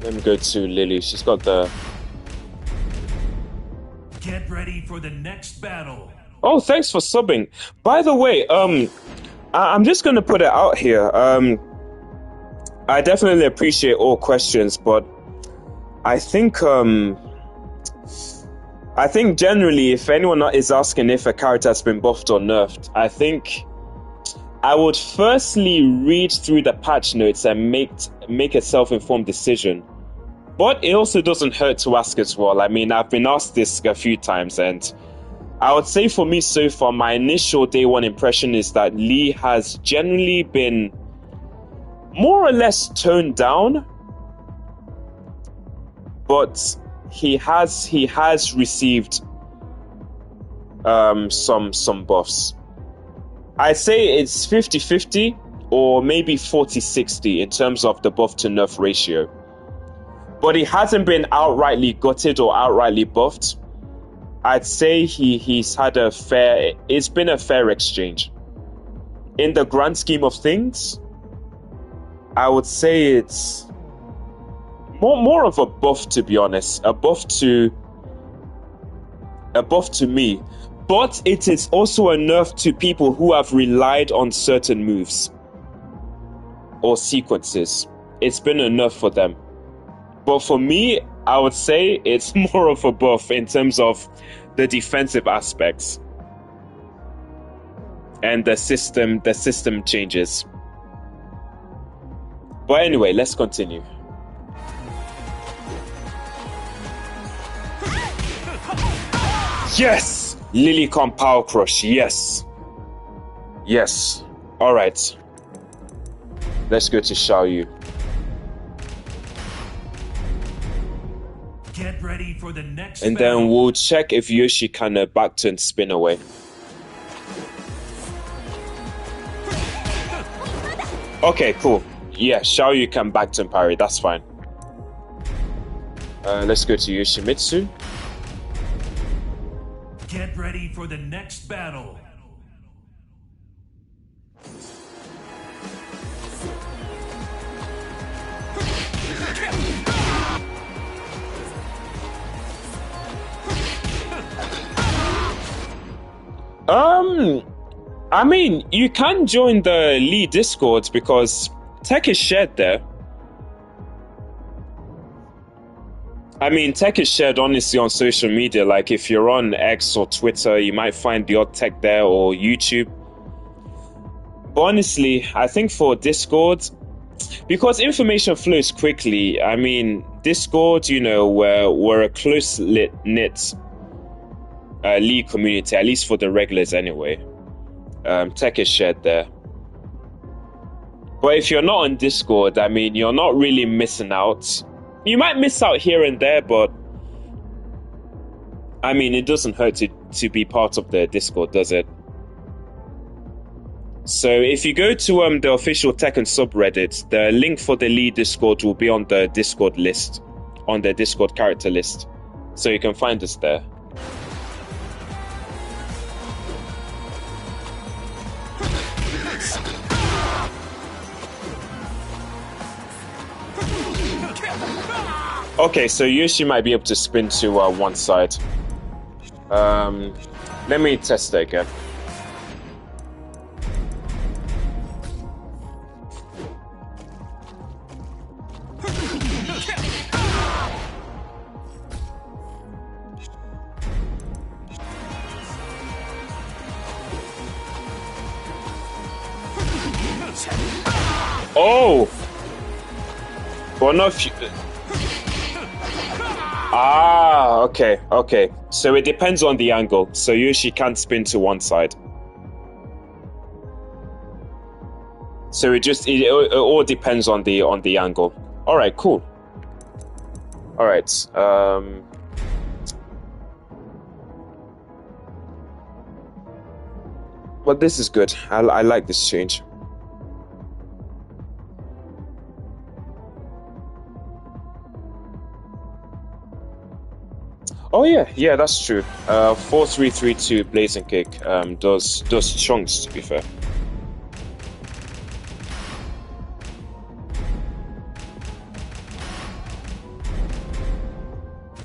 Let me go to Lily. She's got the... Get ready for the next battle. Oh, thanks for subbing. By the way, I'm just gonna put it out here. I definitely appreciate all questions, but I think generally, if anyone is asking if a character has been buffed or nerfed, I think I would firstly read through the patch notes and make a self-informed decision. But it also doesn't hurt to ask as well. I mean, I've been asked this a few times, and I would say for me so far, my initial day one impression is that Lee has generally been more or less toned down, but he has received some buffs. I say it's 50-50 or maybe 40-60 in terms of the buff to nerf ratio. But he hasn't been outrightly gutted or outrightly buffed. I'd say it's been a fair exchange. In the grand scheme of things, I would say it's more of a buff, to be honest. A buff to me. But it is also a nerf to people who have relied on certain moves or sequences. It's been a nerf for them. But for me, I would say it's more of a buff in terms of the defensive aspects and the system changes. But anyway, let's continue. Yes! Lilycon Power Crush, yes. Yes. Alright. Let's go to Xiaoyu. Get ready for the next And battle. then we'll check if Yoshi can back turn spin away. Okay, cool. Yeah, Xiaoyu can back turn parry, that's fine. Let's go to Yoshimitsu. Get ready for the next battle. I mean, you can join the Lee Discord because tech is shared there. I mean, tech is shared honestly on social media. Like if you're on X or Twitter, you might find the odd tech there, or YouTube. But honestly, I think for Discord, because information flows quickly, I mean, Discord, you know, we're a close knit Lee community, at least for the regulars anyway. Tech is shared there. But if you're not on Discord, I mean, you're not really missing out. You might miss out here and there, but I mean, it doesn't hurt to be part of the Discord, does it? So if you go to the official Tekken subreddit, the link for the Lee Discord will be on the Discord list, on the Discord character list. So you can find us there. Okay, so Yoshi might be able to spin to one side. Let me test it again. Oh! Well, no, ah, okay, okay. So it depends on the angle. So Yoshi can't spin to one side. So it all depends on the angle. All right, cool. All right. But this is good. I like this change. Oh yeah, that's true. 4-3-3-2 Blazing Kick does chunks, to be fair.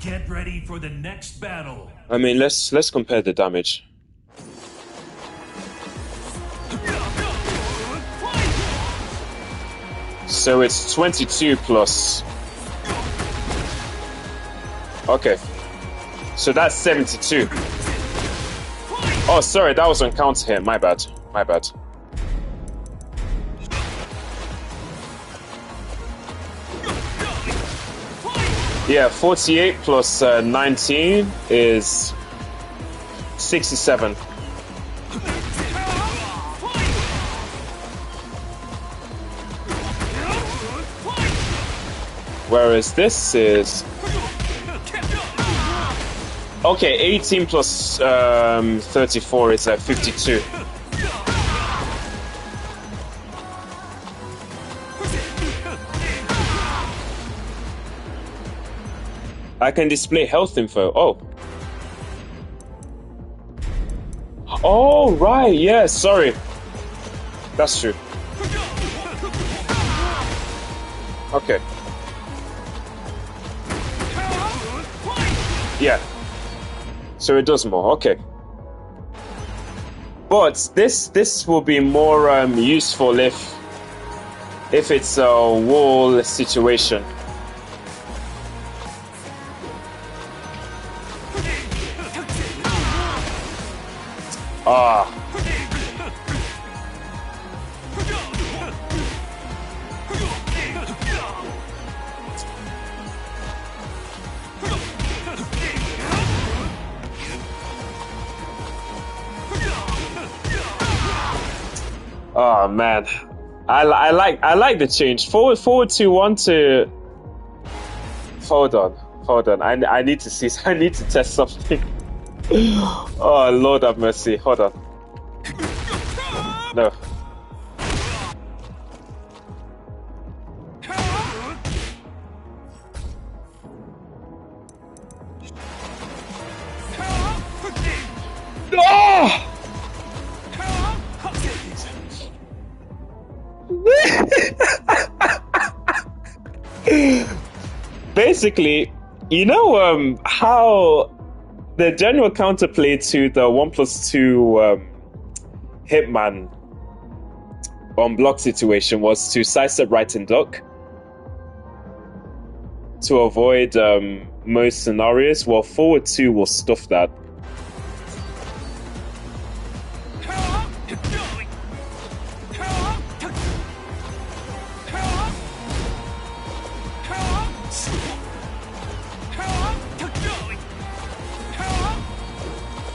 Get ready for the next battle. I mean, let's compare the damage. So it's 22 plus. Okay. So that's 72. Oh, sorry, that was on counter here. My bad. My bad. Yeah, 48 plus 19 is 67. Whereas this is... Okay, 18 plus 34 is 52. I can display health info. Oh. Oh, right. Yeah, sorry. That's true. Okay. Yeah. So it does more. Okay. But this will be more useful if it's a wall situation. Ah. Oh man, I like the change. Forward 2-1 to. Hold on. I need to see. I need to test something. Oh Lord have mercy. Hold on. No. Oh! Basically, you know how the general counterplay to the 1+2 Hitman on block situation was to sidestep right and duck to avoid most scenarios. Well, forward 2 will stuff that.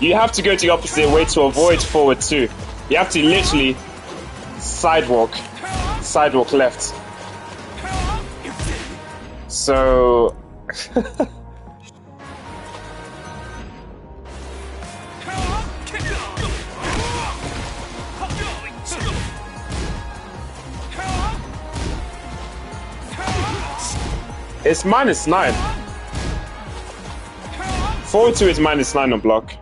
You have to go the opposite way to avoid forward 2. You have to literally sidewalk left. So it's -9. Forward 2 is -9 on block.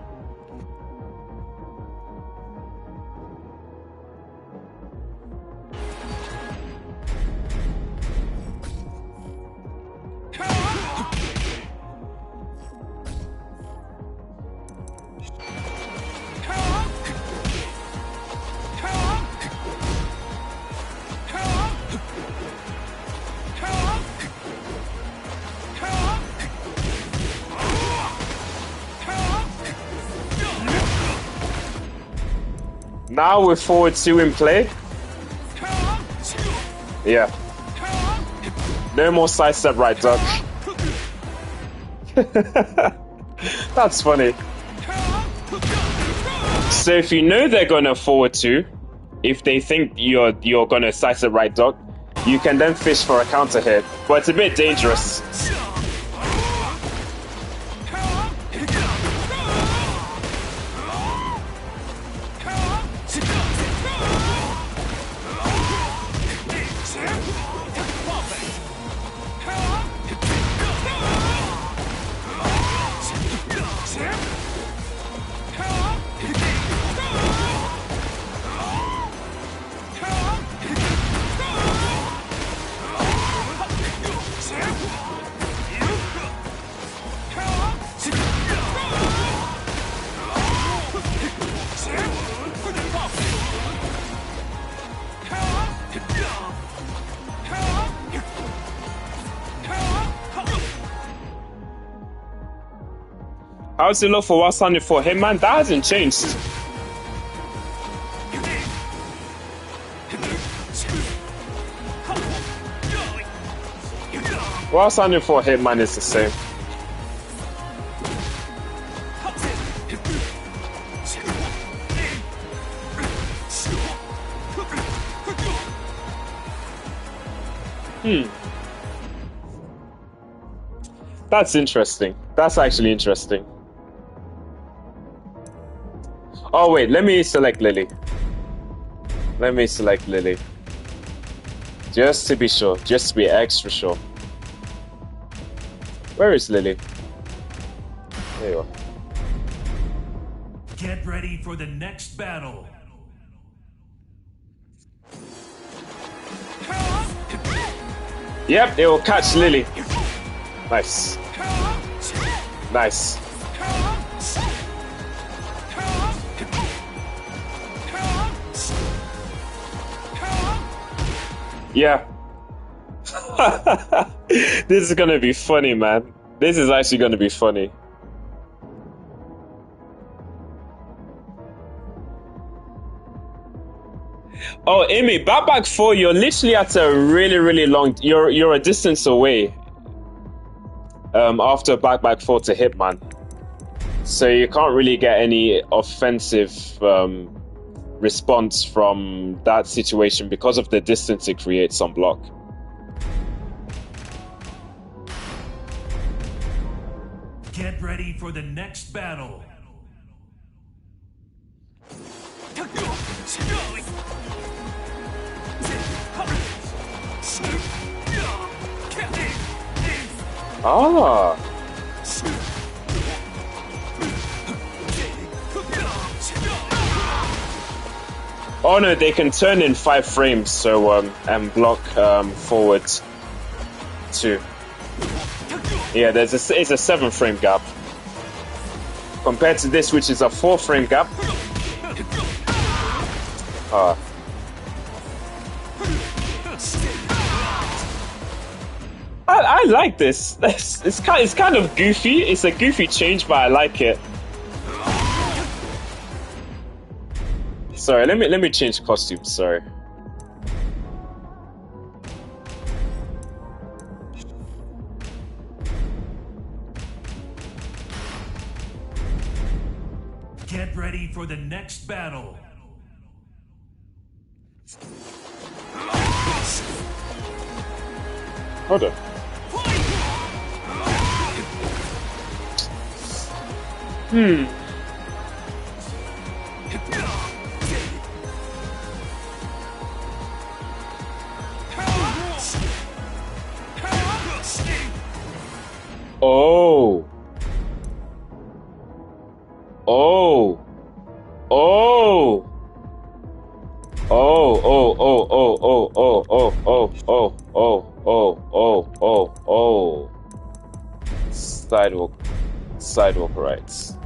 Now with forward 2 in play. Yeah. No more side step right duck. That's funny. So if you know they're gonna forward 2, if they think you're gonna side step right duck, you can then fish for a counter hit. But it's a bit dangerous. How's it look for what's on it for Hitman? That hasn't changed. What's on it for Hitman is the same. That's interesting. That's actually interesting. Oh wait, let me select Lily. Let me select Lily. Just to be sure. Just to be extra sure. Where is Lily? There you are. Get ready for the next battle. Yep, it will catch Lily. Nice. Nice. Yeah. This is gonna be funny, man. This is actually gonna be funny. Oh, Amy, back 4, you're literally at a really long. You're a distance away. After back 4 to Hitman, so you can't really get any offensive response from that situation because of the distance it creates on block. Get ready for the next battle. Ah. Oh no, they can turn in 5 frames, so and block forward 2. Yeah, it's a 7 frame gap compared to this, which is a 4 frame gap. Ah. I like this. It's kind of goofy. It's a goofy change, but I like it. Sorry, let me change costumes. Sorry. for the next battle. Hold on. Oh. Oh. Oh. Oh, oh, oh, oh, oh, oh, oh, oh, oh, oh, oh, oh, oh, oh. Sidewalk rights.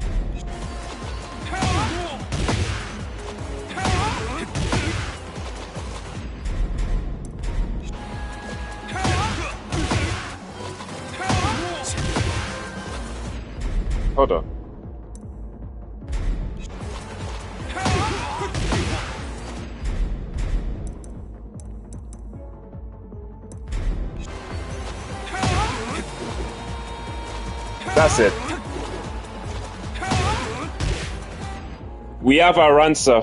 Hold on. That's it. We have our answer.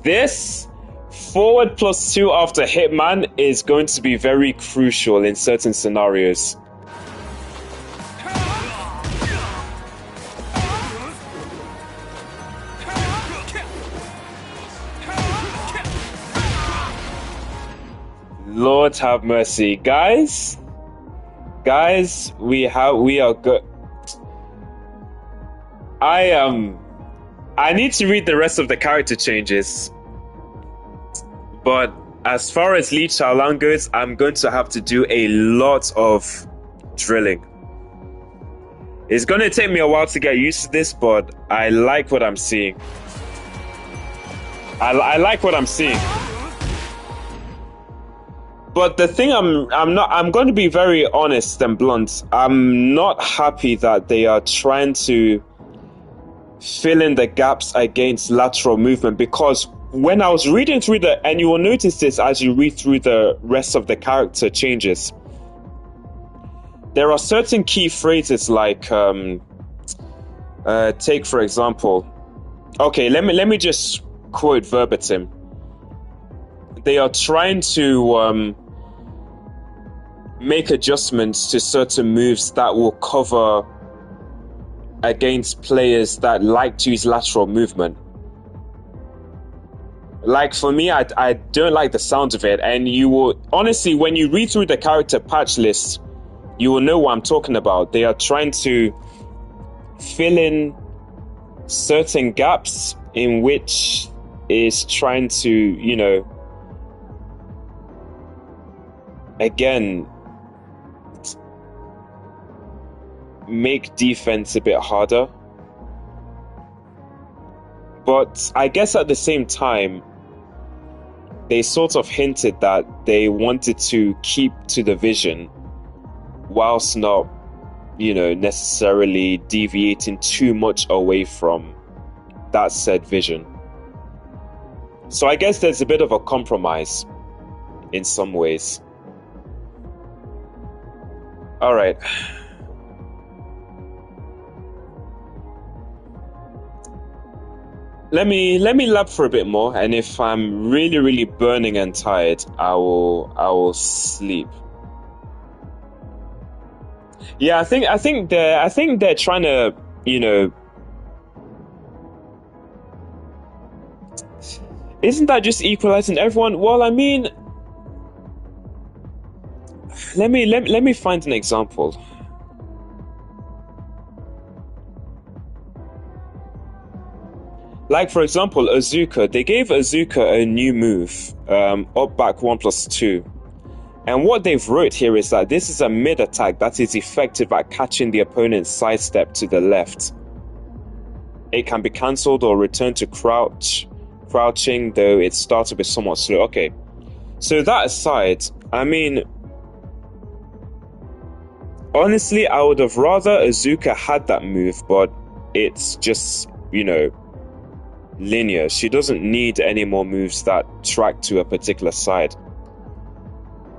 This forward +2 after Hitman is going to be very crucial in certain scenarios. Lord have mercy, guys. We are good. I need to read the rest of the character changes, but as far as Lee Chaolan goes, I'm going to have to do a lot of drilling. It's going to take me a while to get used to this, but I like what I'm seeing. I like what I'm seeing. But the thing I'm going to be very honest and blunt. I'm not happy that they are trying to fill in the gaps against lateral movement, because when I was reading through and you will notice this as you read through the rest of the character changes, there are certain key phrases like take for example, okay, let me just quote verbatim. They are trying to make adjustments to certain moves that will cover against players that like to use lateral movement. Like for me, I don't like the sound of it, and you will honestly, when you read through the character patch list, you will know what I'm talking about. They are trying to fill in certain gaps in which is trying to, you know, again, make defense a bit harder. But I guess at the same time, they sort of hinted that they wanted to keep to the vision whilst not, you know, necessarily deviating too much away from that said vision. So I guess there's a bit of a compromise in some ways. All right. Let me lab for a bit more, and if I'm really burning and tired, I will sleep. Yeah, I think they're trying to, you know, isn't that just equalizing everyone? Well, I mean, let me find an example. Like, for example, Azuka. They gave Azuka a new move, up back 1+2. And what they've wrote here is that this is a mid attack that is effective at catching the opponent's sidestep to the left. It can be cancelled or returned to crouching, though it started with somewhat slow. Okay, so that aside, I mean, honestly, I would have rather Azuka had that move, but it's just, you know, linear. She doesn't need any more moves that track to a particular side.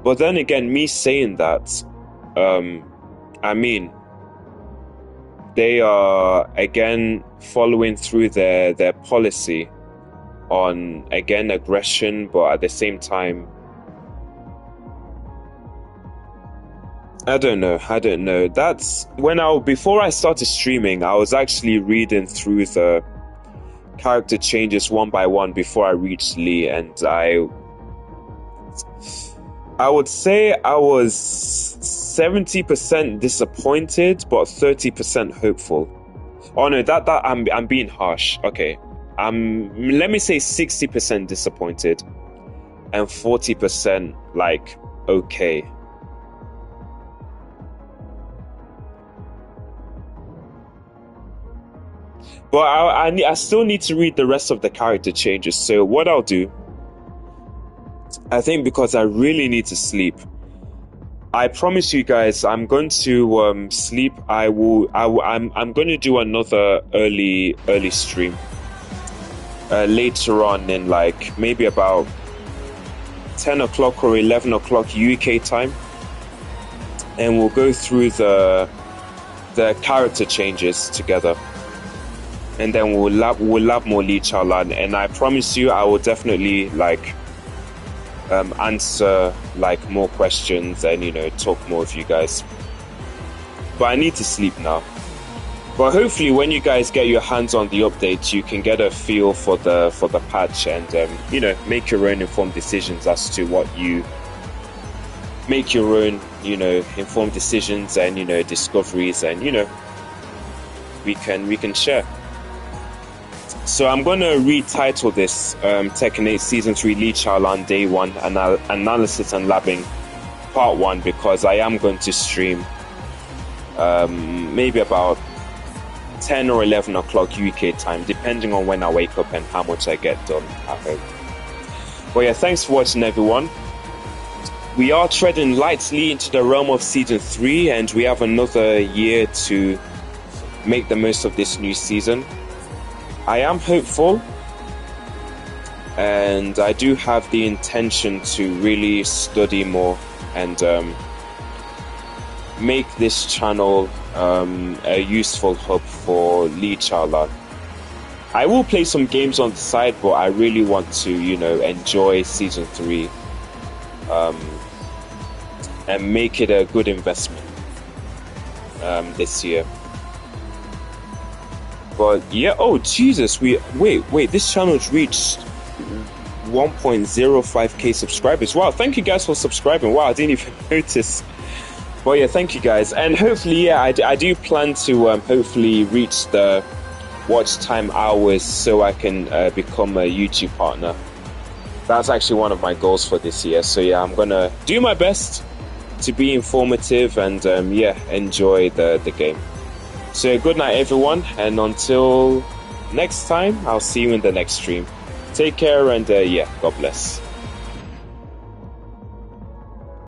But then again, me saying that, I mean, they are again following through their policy on again aggression, but at the same time, I don't know. That's when before I started streaming, I was actually reading through the character changes one by one before I reached Lee, and I would say I was 70% disappointed, but 30% hopeful. Oh no, that I'm being harsh. Okay, let me say 60% disappointed and 40% like okay. But I still need to read the rest of the character changes. So what I'll do, I think because I really need to sleep, I promise you guys I'm going to sleep. I'm going to do another early stream later on in like maybe about 10 o'clock or 11 o'clock UK time, and we'll go through the character changes together. And then we'll lab more Lee Chaolan, and I promise you I will definitely like answer like more questions and talk more with you guys. But I need to sleep now. But hopefully when you guys get your hands on the update, you can get a feel for the patch and make your own informed decisions as to what you make your own informed decisions and discoveries, and we can share. So I'm going to retitle this Tekken 8 Season 3 Lee Chaolan Day 1 Analysis and Labbing Part 1, because I am going to stream maybe about 10 or 11 o'clock UK time, depending on when I wake up and how much I get done at home. But yeah, thanks for watching everyone. We are treading lightly into the realm of Season 3, and we have another year to make the most of this new season. I am hopeful, and I do have the intention to really study more and make this channel a useful hub for Lee Chaolan. I will play some games on the side, but I really want to, enjoy Season 3 and make it a good investment this year. But yeah, oh Jesus, wait, this channel's reached 1.05k subscribers. Wow, thank you guys for subscribing. Wow, I didn't even notice. But yeah, thank you guys, and hopefully, yeah, I do plan to hopefully reach the watch time hours so I can become a YouTube partner. That's actually one of my goals for this year. So yeah, I'm gonna do my best to be informative and yeah, enjoy the game. So good night everyone, and until next time, I'll see you in the next stream. Take care, and yeah, God bless.